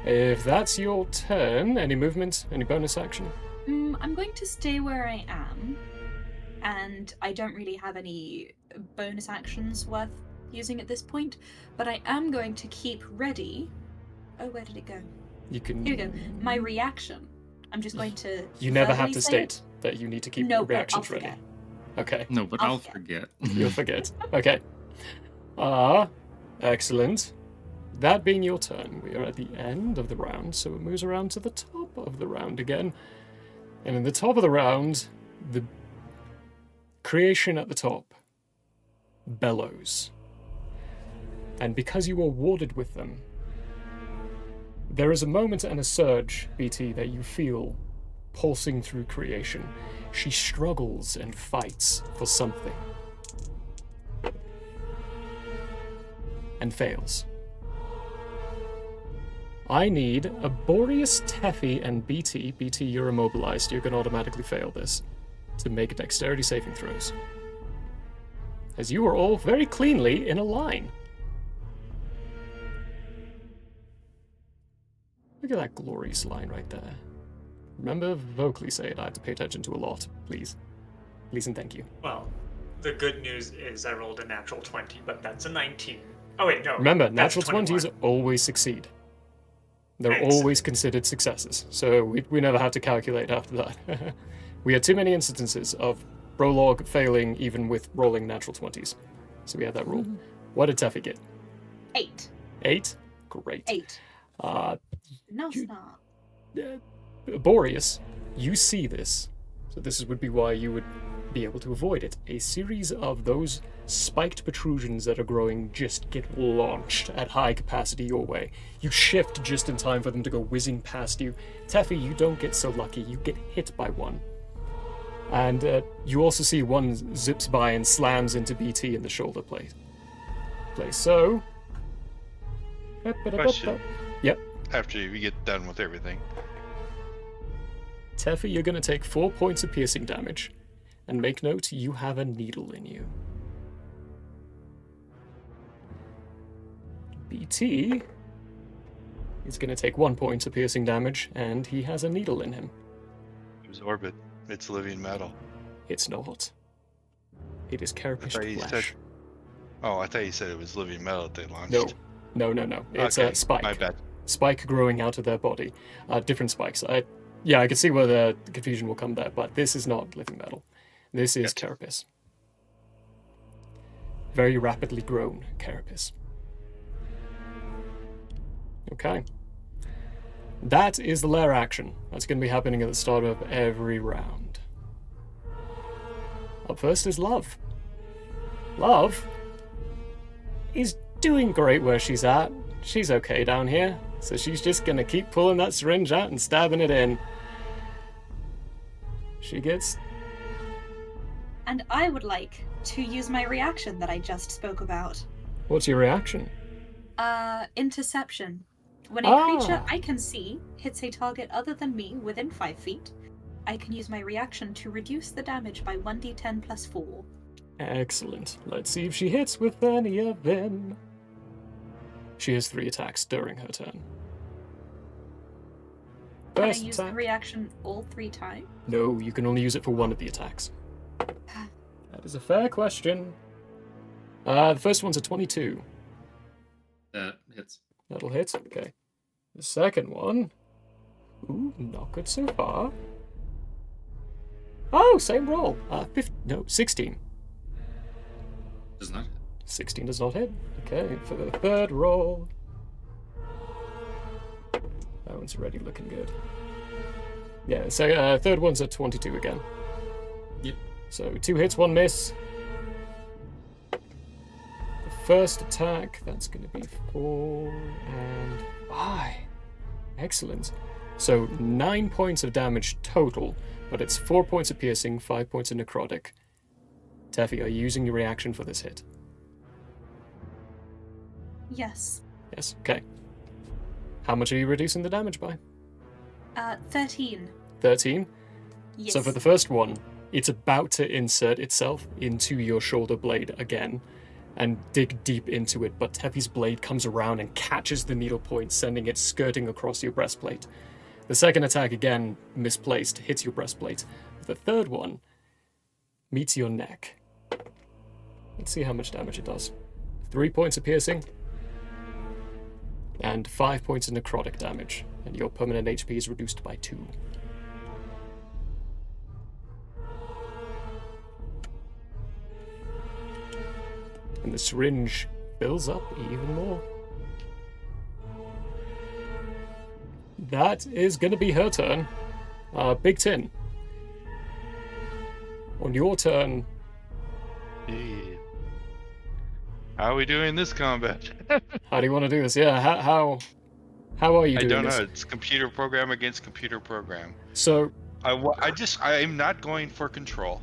If that's your turn, any movement, any bonus action? I'm going to stay where I am, and I don't really have any bonus actions worth using at this point, but I am going to keep ready. Oh, where did it go? You can. Here we go. My reaction. I'm just going to. You never have verbally to say state it. that you need to keep No, your but I'll reactions ready. forget. Okay, No, but I'll I'll forget. forget. you'll forget. Okay. Excellent. That being your turn, we are at the end of the round, so it moves around to the top of the round again. And in the top of the round, the creation at the top bellows. And because you are warded with them, there is a moment and a surge, BT, that you feel pulsing through creation. She struggles and fights for something. And fails. I need a Boreas, Teffy, and BT. BT, you're immobilized. You're going to automatically fail this. To make dexterity saving throws. As you are all very cleanly in a line. Look at that glorious line right there. Remember, vocally say it. I have to pay attention to a lot. Please. Please and thank you. Well, the good news is I rolled a natural 20, but that's a 19. Oh, wait, no. Remember, that's natural 21. 20s always succeed. They're Excellent. always considered successes, so we never have to calculate after that. We had too many instances of Prologue failing even with rolling natural 20s. So we had that rule. What did Teffy get? 8. 8? Great. 8. No, it's You- not. Boreas, you see this. So this would be why you would be able to avoid it. A series of those spiked protrusions that are growing just get launched at high capacity your way. You shift just in time for them to go whizzing past you. Teffy, you don't get so lucky. You get hit by one. And you also see one zips by and slams into BT in the shoulder place. So... Question. Yep. After you get done with everything. Teffy, you're going to take 4 points of piercing damage. And make note, you have a needle in you. BT is going to take 1 point of piercing damage, and he has a needle in him. Absorb it. It's living metal. It's not. It is carapace thought you said- flesh. Oh, I thought you said it was living metal that they launched. No. It's Okay, a spike. my bad. Spike growing out of their body. Different spikes. I can see where the confusion will come there, but this is not living metal. This is Gotcha. carapace. Very rapidly grown carapace. Okay. That is the lair action. That's going to be happening at the start of every round. Up first is Love. Love is doing great where she's at. She's okay down here. So she's just going to keep pulling that syringe out and stabbing it in. She gets... And I would like to use my reaction that I just spoke about. What's your reaction? Interception. When a creature Ah. I can see hits a target other than me within 5 feet, I can use my reaction to reduce the damage by 1d10 plus 4. Excellent. Let's see if she hits with any of them. She has 3 attacks during her turn. Can I First use the attack. reaction all 3 times? No, you can only use it for one of the attacks. That is a fair question. The first one's a 22. That hits. That'll hit. Okay. The second one. Ooh, not good so far. Oh, same roll. 16. Does not hit. 16 does not hit. Okay, for the third roll. That one's already looking good. Yeah, so third one's a 22 again. Yep. So 2 hits, 1 miss. The first attack, that's going to be 4 and 5. Excellent. So 9 points of damage total, but it's 4 points of piercing, 5 points of necrotic. Teffy, are you using your reaction for this hit? Yes. Yes, okay. How much are you reducing the damage by? 13. 13? Yes. So for the first one, it's about to insert itself into your shoulder blade again and dig deep into it, but Teffy's blade comes around and catches the needle point, sending it skirting across your breastplate. The second attack, again, misplaced, hits your breastplate. The third one meets your neck. Let's see how much damage it does. 3 points of piercing and 5 points of necrotic damage, and your permanent HP is reduced by 2. And the syringe fills up even more. That is going to be her turn. Big Tin. On your turn, Yeah. How are we doing this combat? how do you want to do this? Yeah, how are you I doing don't this? know. It's computer program against computer program. So I am not going for control.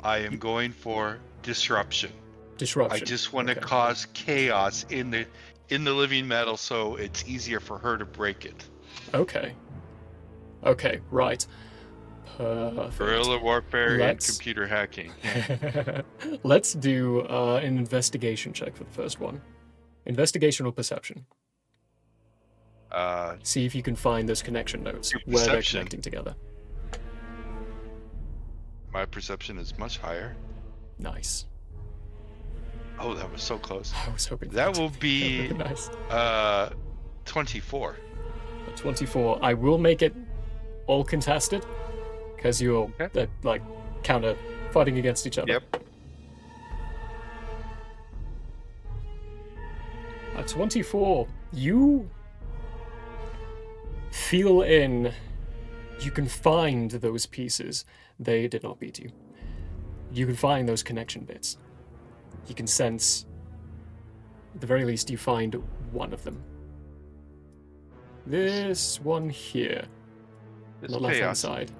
I am going for disruption. Disruption. I just want to Okay. cause chaos in the living metal, so it's easier for her to break it. Okay. Okay, right. Perfect. Guerrilla warfare Let's- and computer hacking. Let's do an investigation check for the first one. Investigation or perception. See if you can find those connection notes Your where they're perception. connecting together. My perception is much higher. Nice. Oh, that was so close. I was hoping for That will be nice. 24. 24. I will make it all contested because you're like counter fighting against each other. Yep. 24. You feel in. You can find those pieces. They did not beat you. You can find those connection bits. You can sense. At the very least, you find one of them. This one here, on the left-hand chaos. side.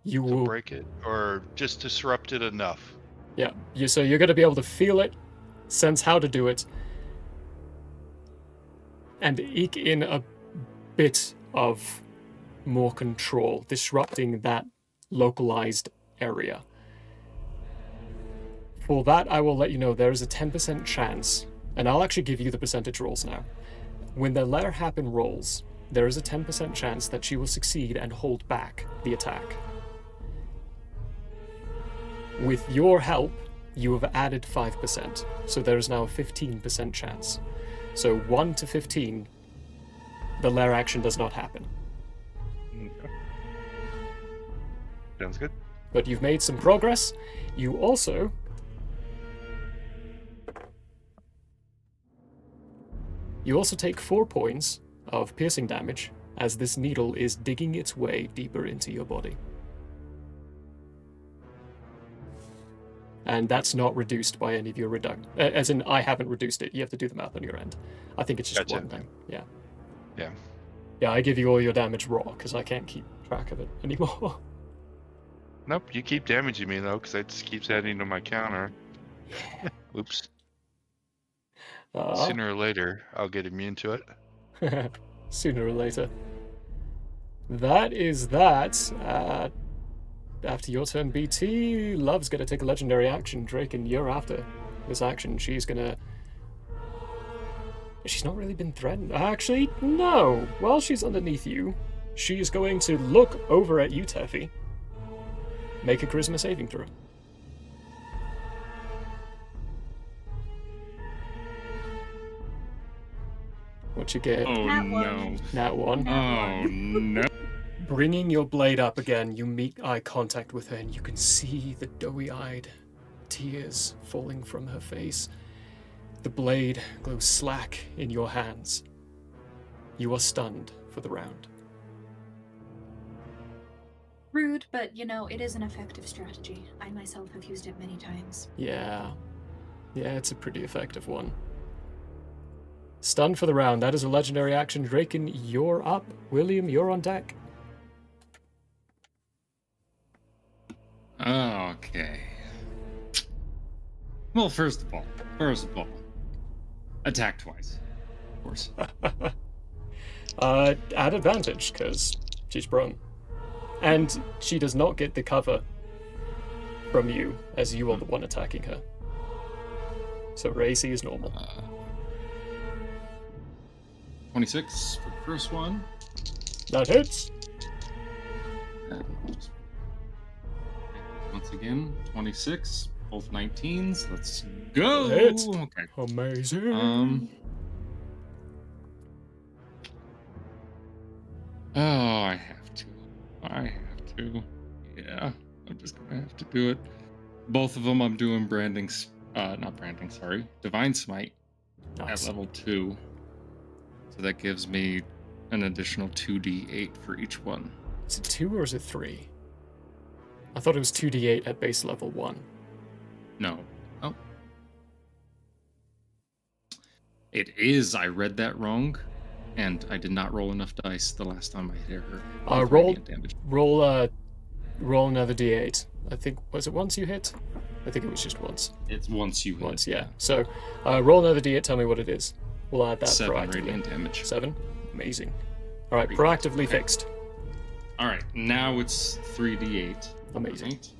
You To will break it, or just disrupt it enough. Yeah, so you're going to be able to feel it, sense how to do it, and eke in a bit of more control, disrupting that localized area. For that, I will let you know there is a 10% chance, and I'll actually give you the percentage rolls now. When the let her happen rolls, there is a 10% chance that she will succeed and hold back the attack. With your help, you have added 5%, so there is now a 15% chance. So 1 to 15, the lair action does not happen. Okay. Sounds good. But you've made some progress. You also... You also take 4 points of piercing damage as this needle is digging its way deeper into your body. And that's not reduced by any of your as in, I haven't reduced it. You have to do the math on your end. I think it's just Gotcha. one thing. Yeah. Yeah. Yeah, I give you all your damage raw, because I can't keep track of it anymore. Nope, you keep damaging me though, because that just keeps adding to my counter. Oops. Sooner or later, I'll get immune to it. Sooner or later. That is that. After your turn, BT, Love's going to take a legendary action. Drake, and you're after this action. She's going to... She's not really been threatened. Actually, no. While she's underneath you, she's going to look over at you, Teffy. Make a charisma saving throw. What you get? Oh Nat no. one. Nat 1. Oh no. Bringing your blade up again, you meet eye contact with her, and you can see the doughy-eyed tears falling from her face. The blade glows slack in your hands. You are stunned for the round. Rude, but it is an effective strategy. I myself have used it many times. Yeah, it's a pretty effective one. Stunned for the round. That is a legendary action. Draken, you're up. William, you're on deck. Okay. Well, first of all, attack twice, of course. At advantage, because she's prone. And she does not get the cover from you, as you are the one attacking her. So her AC is normal. 26 for the first one. That hits. And once again, 26, both 19s. Let's go. Hits. Okay. Amazing. Oh, I have to. Yeah, I'm just gonna have to do it. Both of them I'm doing Divine Smite Nice. at level 2. So that gives me an additional 2d8 for each one. Is it 2 or is it 3? I thought it was 2d8 at base level 1. No. Oh. It is. I read that wrong. And I did not roll enough dice the last time I hit her. with Roll, radiant damage. roll another d8. I think, was it once you hit? I think it was just once. It's once you hit. Once, yeah. So, roll another d8. Tell me what it is. We'll add that 7 proactively. radiant damage. 7. Amazing. All right, Great. proactively Okay. fixed. All right, now it's 3d8. Amazing. Right.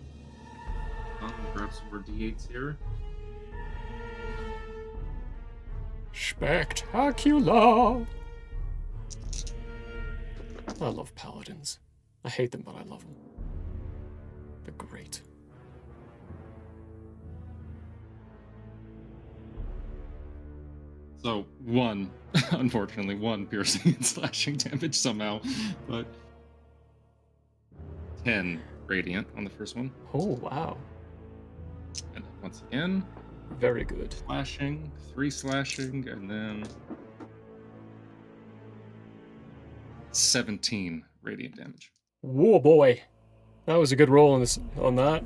I'll grab some more d8s here. Spectacular. I love paladins. I hate them, but I love them. They're great. So 1, unfortunately, 1 piercing and slashing damage somehow, but 10 radiant on the first one. Oh, wow. And then once again, Very good. slashing, 3 slashing, and then 17 radiant damage. Whoa, boy. That was a good roll on that.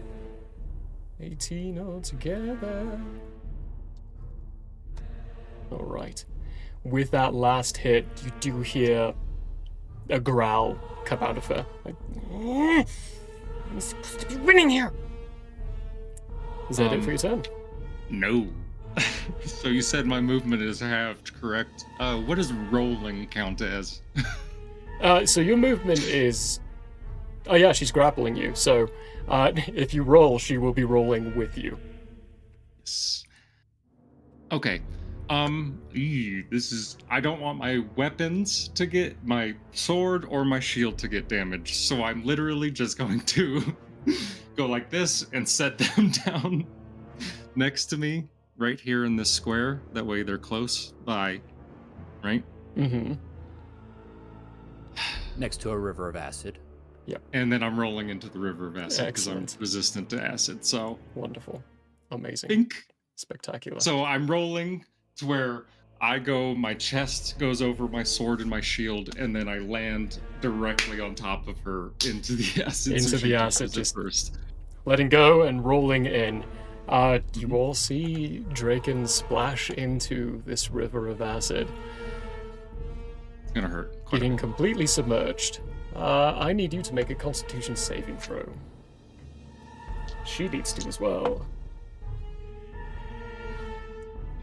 18 altogether. All right. With that last hit, you do hear a growl come out of her. Like, I'm supposed to be winning here. Is that it for your turn? No. So you said my movement is halved, correct? What does rolling count as? So your movement is... Oh yeah, she's grappling you. So if you roll, she will be rolling with you. Yes. Okay. This is... I don't want my weapons to get... my sword or my shield to get damaged. So I'm literally just going to go like this and set them down next to me, right here in this square. That way they're close by, right? Mm-hmm. Next to a river of acid. And then I'm rolling into the river of acid because I'm Excellent. resistant to acid. So, Wonderful. Amazing. think. Spectacular. So I'm rolling to where I go, my chest goes over my sword and my shield, and then I land directly on top of her into the acid. Into she the touches acid, it just- first. Letting go and rolling in. You all see Draken splash into this river of acid, It's gonna hurt. Quite a getting bit. completely submerged. I need you to make a Constitution saving throw. She needs to as well.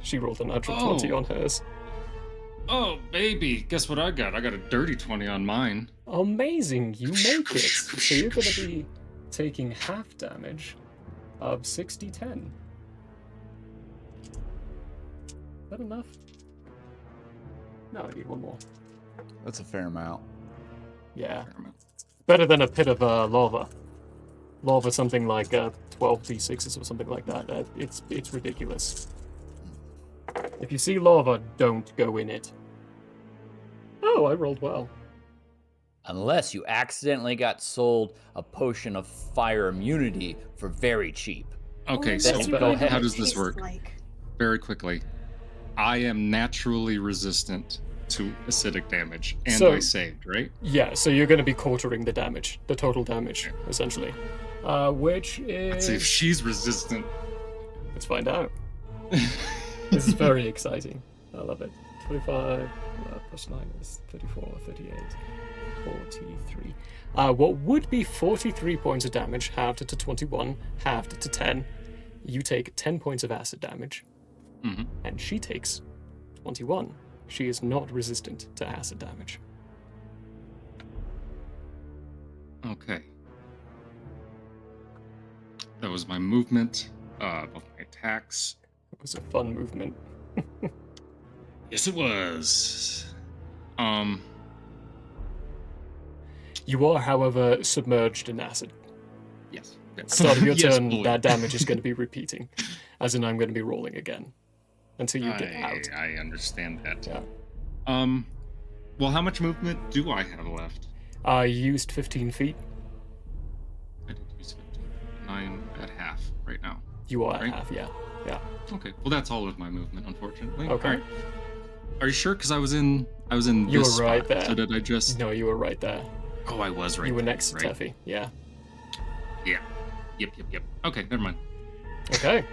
She rolled a natural 20 Oh. on hers. Oh, baby. Guess what I got? I got a dirty 20 on mine. Amazing, you make it. So you're going to be taking half damage of 60-10. Is that enough? No, I need one more. That's a fair amount. Yeah. Better than a pit of lava. Lava, something like 12 d6s or something like that. It's ridiculous. If you see lava, don't go in it. Oh, I rolled well. Unless you accidentally got sold a potion of fire immunity for very cheap. Okay, Oh, so let's see go what ahead. how it does this tastes work? like. Very quickly. I am naturally resistant to acidic damage, and So- I saved, right? Yeah, so you're going to be quartering the damage, the total damage, essentially. Which Let's see if is... she's resistant. Let's find out. This is very exciting. I love it. 25 plus 9 is 34, 38, 43. What would be 43 points of damage, halved to 21, halved to 10. You take 10 points of acid damage, Mhm. and she takes 21. She is not resistant to acid damage. Okay. That was my movement, both my attacks. It was a fun movement. Yes, it was. You are, however, submerged in acid. Yes. Start of your Yes, turn, bully. that damage is going to be repeating, as in I'm going to be rolling again until you get out. I understand that. Yeah. Well, how much movement do I have left? I used 15 feet. I did use 15. 9 at half right now. You are at Right. half, yeah. Yeah. Okay. Well, that's all of my movement, unfortunately. Okay. All right. Are you sure? Because I was in You this were right spot. there. So did I just? No, you were right there. Oh, I was right. You were there, next to right? Teffy, yeah. Yeah. Yep. Okay, never mind. Okay.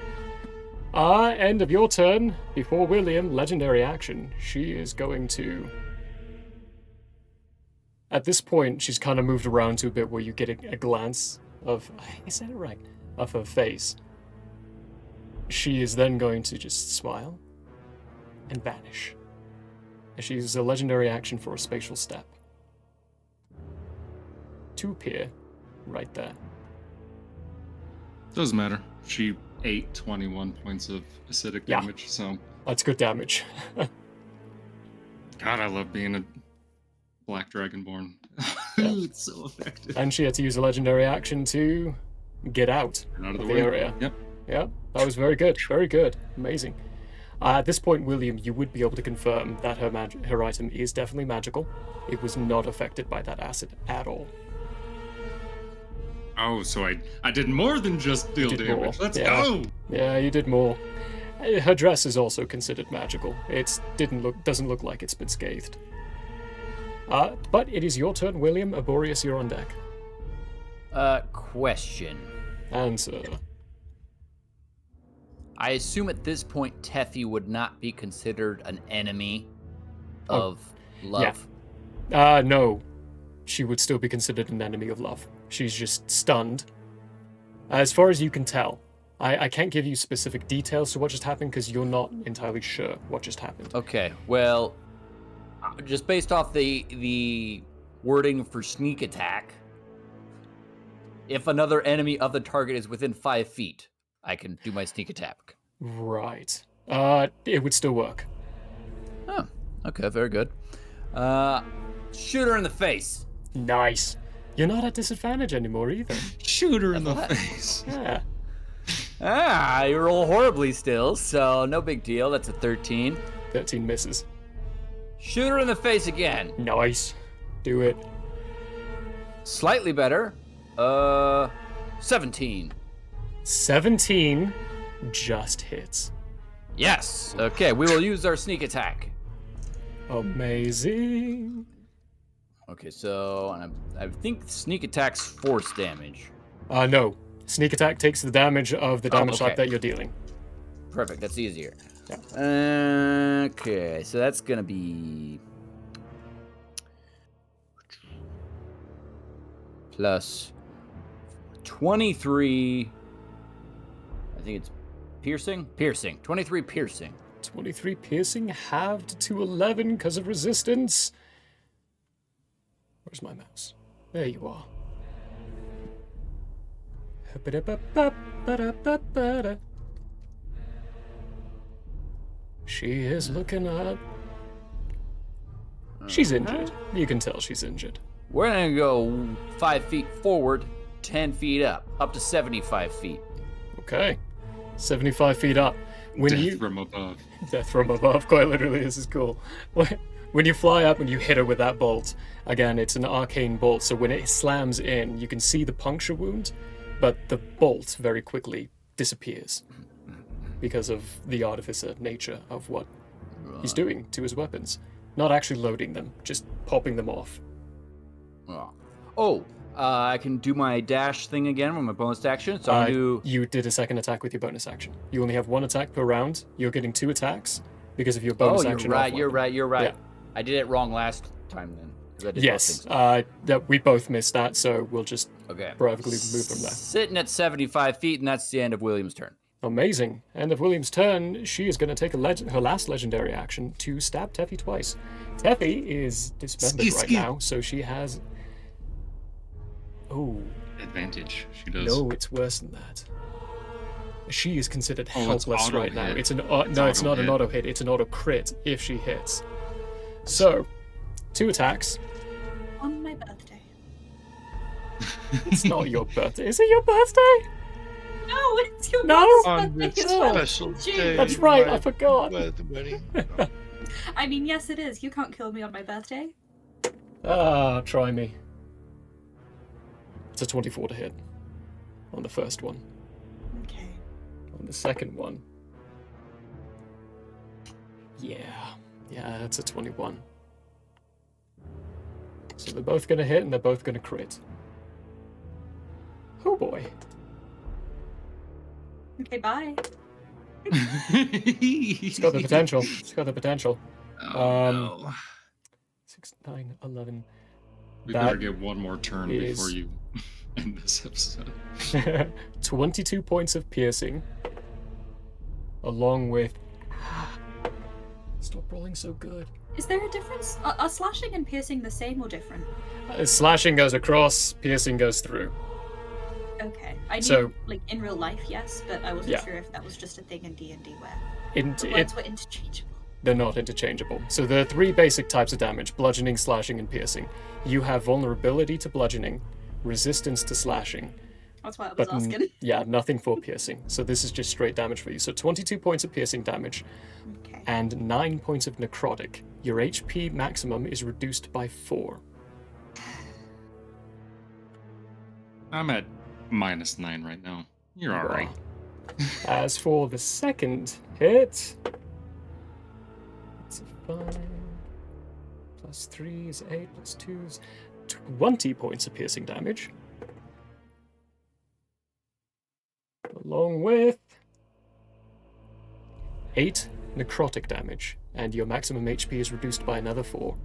End of your turn. Before William, legendary action. She is going to At this point, she's kind of moved around to a bit where you get a glance of, I said it right, of her face. She is then going to just smile and vanish. And she uses a legendary action for a spatial step to appear right there. Doesn't matter. She ate 21 points of acidic Yeah. damage, so That's good damage. God, I love being a black dragonborn. Yeah. It's so effective. And she had to use a legendary action to get out Get out of of the the way. area. Yep. Yeah, that was very good. Very good. Amazing. At this point, William, you would be able to confirm that her item is definitely magical. It was not affected by that acid at all. Oh, so I did more than just deal Did damage. more, Let's yeah. go. Yeah, you did more. Her dress is also considered magical. It doesn't look like it's been scathed. But it is your turn, William. Aborius, you're on deck. Question. Answer. I assume at this point Teffy would not be considered an enemy of love. No. She would still be considered an enemy of love. She's just stunned. As far as you can tell. I can't give you specific details to what just happened because you're not entirely sure what just happened. Okay, well, just based off the wording for sneak attack, if another enemy of the target is within 5 feet, I can do my sneak attack. Right. It would still work. Oh, okay, very good. Shoot her in the face. Nice. You're not at disadvantage anymore either. Shoot her in the What? face. Yeah. You roll horribly still, so no big deal. That's a 13. 13 misses. Shoot her in the face again. Nice. Do it. Slightly better. 17. 17 just hits. Yes. Okay, we will use our sneak attack. Amazing. Okay, so I think sneak attack's force damage. No. Sneak attack takes the damage of the damage type okay. that you're dealing. Perfect, that's easier. Yeah. Okay, so that's gonna be plus 23. I think it's piercing. 23 piercing. 23 piercing, halved to 11 because of resistance. Where's my mouse? There you are. She is looking up. She's injured. You can tell she's injured. We're gonna go 5 feet forward, 10 feet up to 75 feet. Okay. 75 feet up. When Death you from above. Death from above, quite literally, this is cool. When you fly up and you hit her with that bolt, again, it's an arcane bolt, so when it slams in, you can see the puncture wound, but the bolt very quickly disappears because of the artificer nature of what he's doing to his weapons. Not actually loading them, just popping them off. I can do my dash thing again with my bonus action. So I'll do. You did a second attack with your bonus action. You only have one attack per round. You're getting 2 attacks because of your bonus action. You're off right. weapon. You're right. Yeah. I did it wrong last time then. 'cause I did both Yes, things. that we both missed that, so we'll just Okay. proactively move from there. Sitting at 75 feet, and that's the end of William's turn. Amazing. End of William's turn. She is going to take her last legendary action to stab Teffy twice. Teffy is dismembered right now, so she has. Oh Advantage. She does. no, it's worse than that. She is considered Oh, it's helpless auto right now. hit. It's an It's no, it's auto not an hit. auto hit. It's an auto crit if she hits. So, 2 attacks. On my birthday. It's not your birthday. Is it your birthday? No, it's your No? mother's On birthday this as well. special June. day. That's right. my I forgot. wedding. I mean, yes, it is. You can't kill me on my birthday. Try me. It's a 24 to hit on the first one. Okay. On the second one. Yeah, that's a 21. So they're both gonna hit and they're both gonna crit. Oh boy. Okay, bye. It's got the potential. It's got the potential. Oh, Um, no. 6, 9, 11. We That better get one more turn before is- you end this episode. 22 points of piercing, along with. Stop rolling so good. Is there a difference? Are slashing and piercing the same or different? Slashing goes across, piercing goes through. Okay. I knew, So- like, in real life, yes, but I wasn't Yeah. sure if that was just a thing in D&D where In, the it, words were interchangeable. they're not interchangeable. So there are 3 basic types of damage: bludgeoning, slashing, and piercing. You have vulnerability to bludgeoning, resistance to slashing, That's why I was but asking. yeah, nothing for piercing. So this is just straight damage for you. So 22 points of piercing damage Okay. and 9 points of necrotic. Your HP maximum is reduced by 4. I'm at -9 right now. You're all right. As for the second hit, it's a 5 plus 3 is 8 plus 2 is 20 points of piercing damage. Along with 8 necrotic damage, and your maximum HP is reduced by another 4.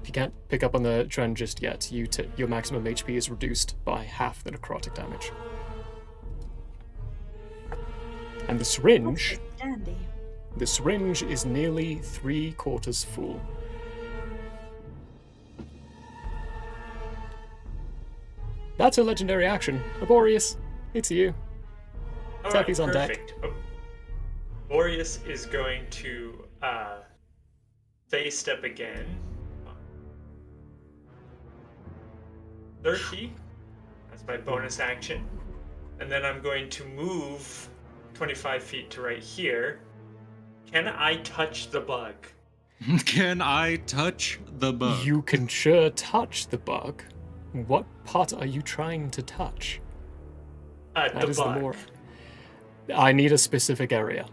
If you can't pick up on the trend just yet, your maximum HP is reduced by half the necrotic damage. And the syringe, Dandy. the syringe is nearly 3/4 full. That's a legendary action. Laborious, it's you. Alright, Taffy's on deck. perfect. Boreas is going to phase step again. 30. That's my bonus action. And then I'm going to move 25 feet to right here. Can I touch the bug? Can I touch the bug? You can sure touch the bug. What part are you trying to touch? That The is bug. the more. I need a specific area.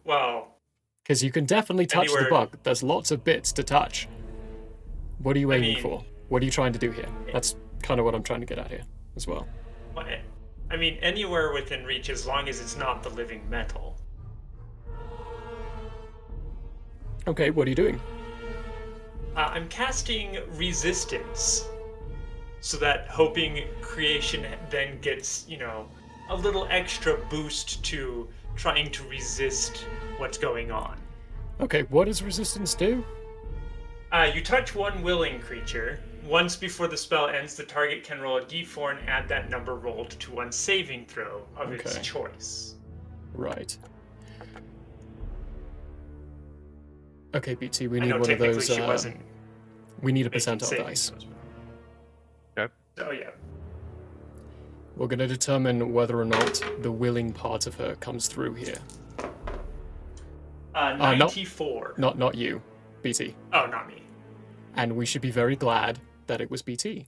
Well, Because you can definitely touch the Anywhere- bug. There's lots of bits to touch. What are you aiming mean- for? What are you trying to do here? That's kind of what I'm trying to get at here as well. I mean, anywhere within reach as long as it's not the living metal. Okay, what are you doing? I'm casting resistance, so that hoping creation then gets, a little extra boost to trying to resist what's going on. Okay, what does resistance do? You touch one willing creature. Once before the spell ends, the target can roll a d4 and add that number rolled to one saving throw of its Okay. choice. Right. Okay, BT, we I need know one of technically those. she wasn't We need a making percentile saving dice. throws. Okay. Oh yeah. We're going to determine whether or not the willing part of her comes through here. 94. Not you, BT. Oh, not me. And we should be very glad that it was BT.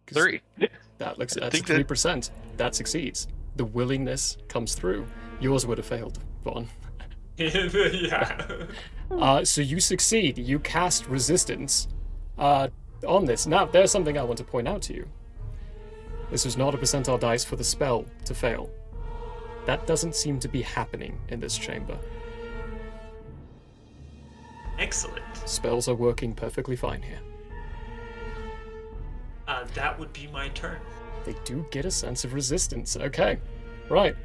3. That's a think that- 3%. That succeeds. The willingness comes through. Yours would have failed, Vaughn. Yeah. So you succeed. You cast resistance on this. Now, there's something I want to point out to you. This was not a percentile dice for the spell to fail. That doesn't seem to be happening in this chamber. Excellent. Spells are working perfectly fine here. That would be my turn. They do get a sense of resistance. Okay, right.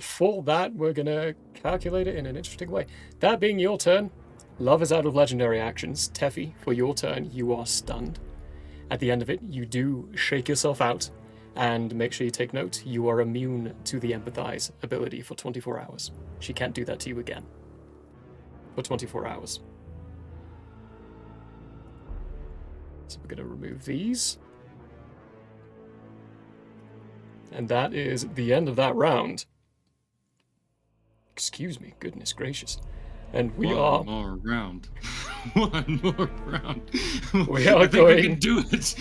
For that, we're gonna calculate it in an interesting way. That being your turn, Love is out of legendary actions. Teffy, for your turn, you are stunned. At the end of it, you do shake yourself out, and make sure you take note, you are immune to the empathize ability for 24 hours. She can't do that to you again. For 24 hours. So we're gonna remove these. And that is the end of that round. Excuse me, goodness gracious. And we are One more round. One more round. We are I think we going- can do it.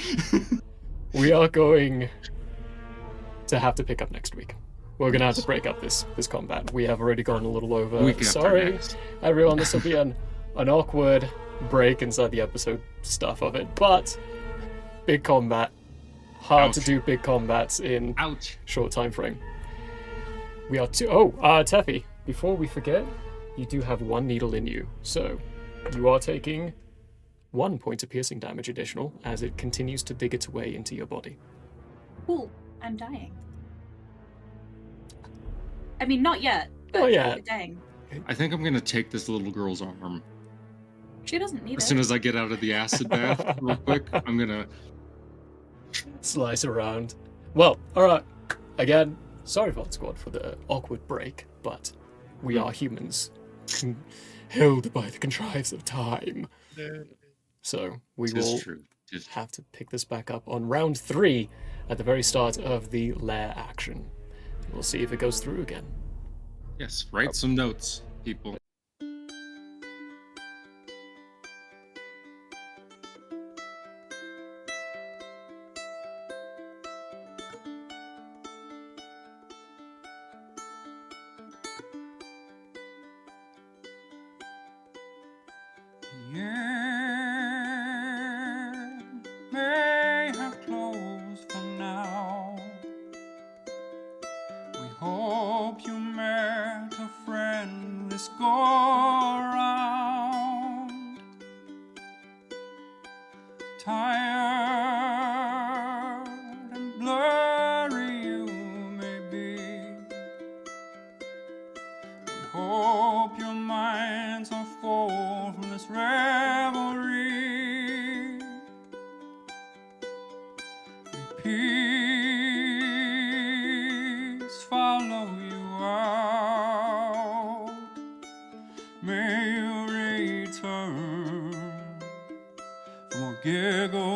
we are going to have to pick up next week. We're gonna have to break up this combat. We have already gone a little over. Week after Sorry, next. everyone. This will be an awkward break inside the episode stuff of it, but big combat. Hard to Ouch. do big combats in Ouch. short time frame. We are Teffy, before we forget, you do have 1 needle in you, so you are taking 1 point of piercing damage additional as it continues to dig its way into your body. Cool. I'm dying. I mean, not yet. But Not yet. Dang. I think I'm gonna take this little girl's arm. She doesn't need As it. soon as I get out of the acid bath, real quick, I'm gonna. Slice around. Well, alright. Again, sorry, Vault Squad, for the awkward break, but we are humans, held by the contrives of time. So we will Tis true. have to pick this back up on round 3 at the very start of the lair action. We'll see if it goes through again. Yes, write some notes, people. The air may have closed for now. We hope you met a friend this go around. Tired and blurry you may be. We hope your minds are full from this revelry. May peace follow you out. May you return for more giggles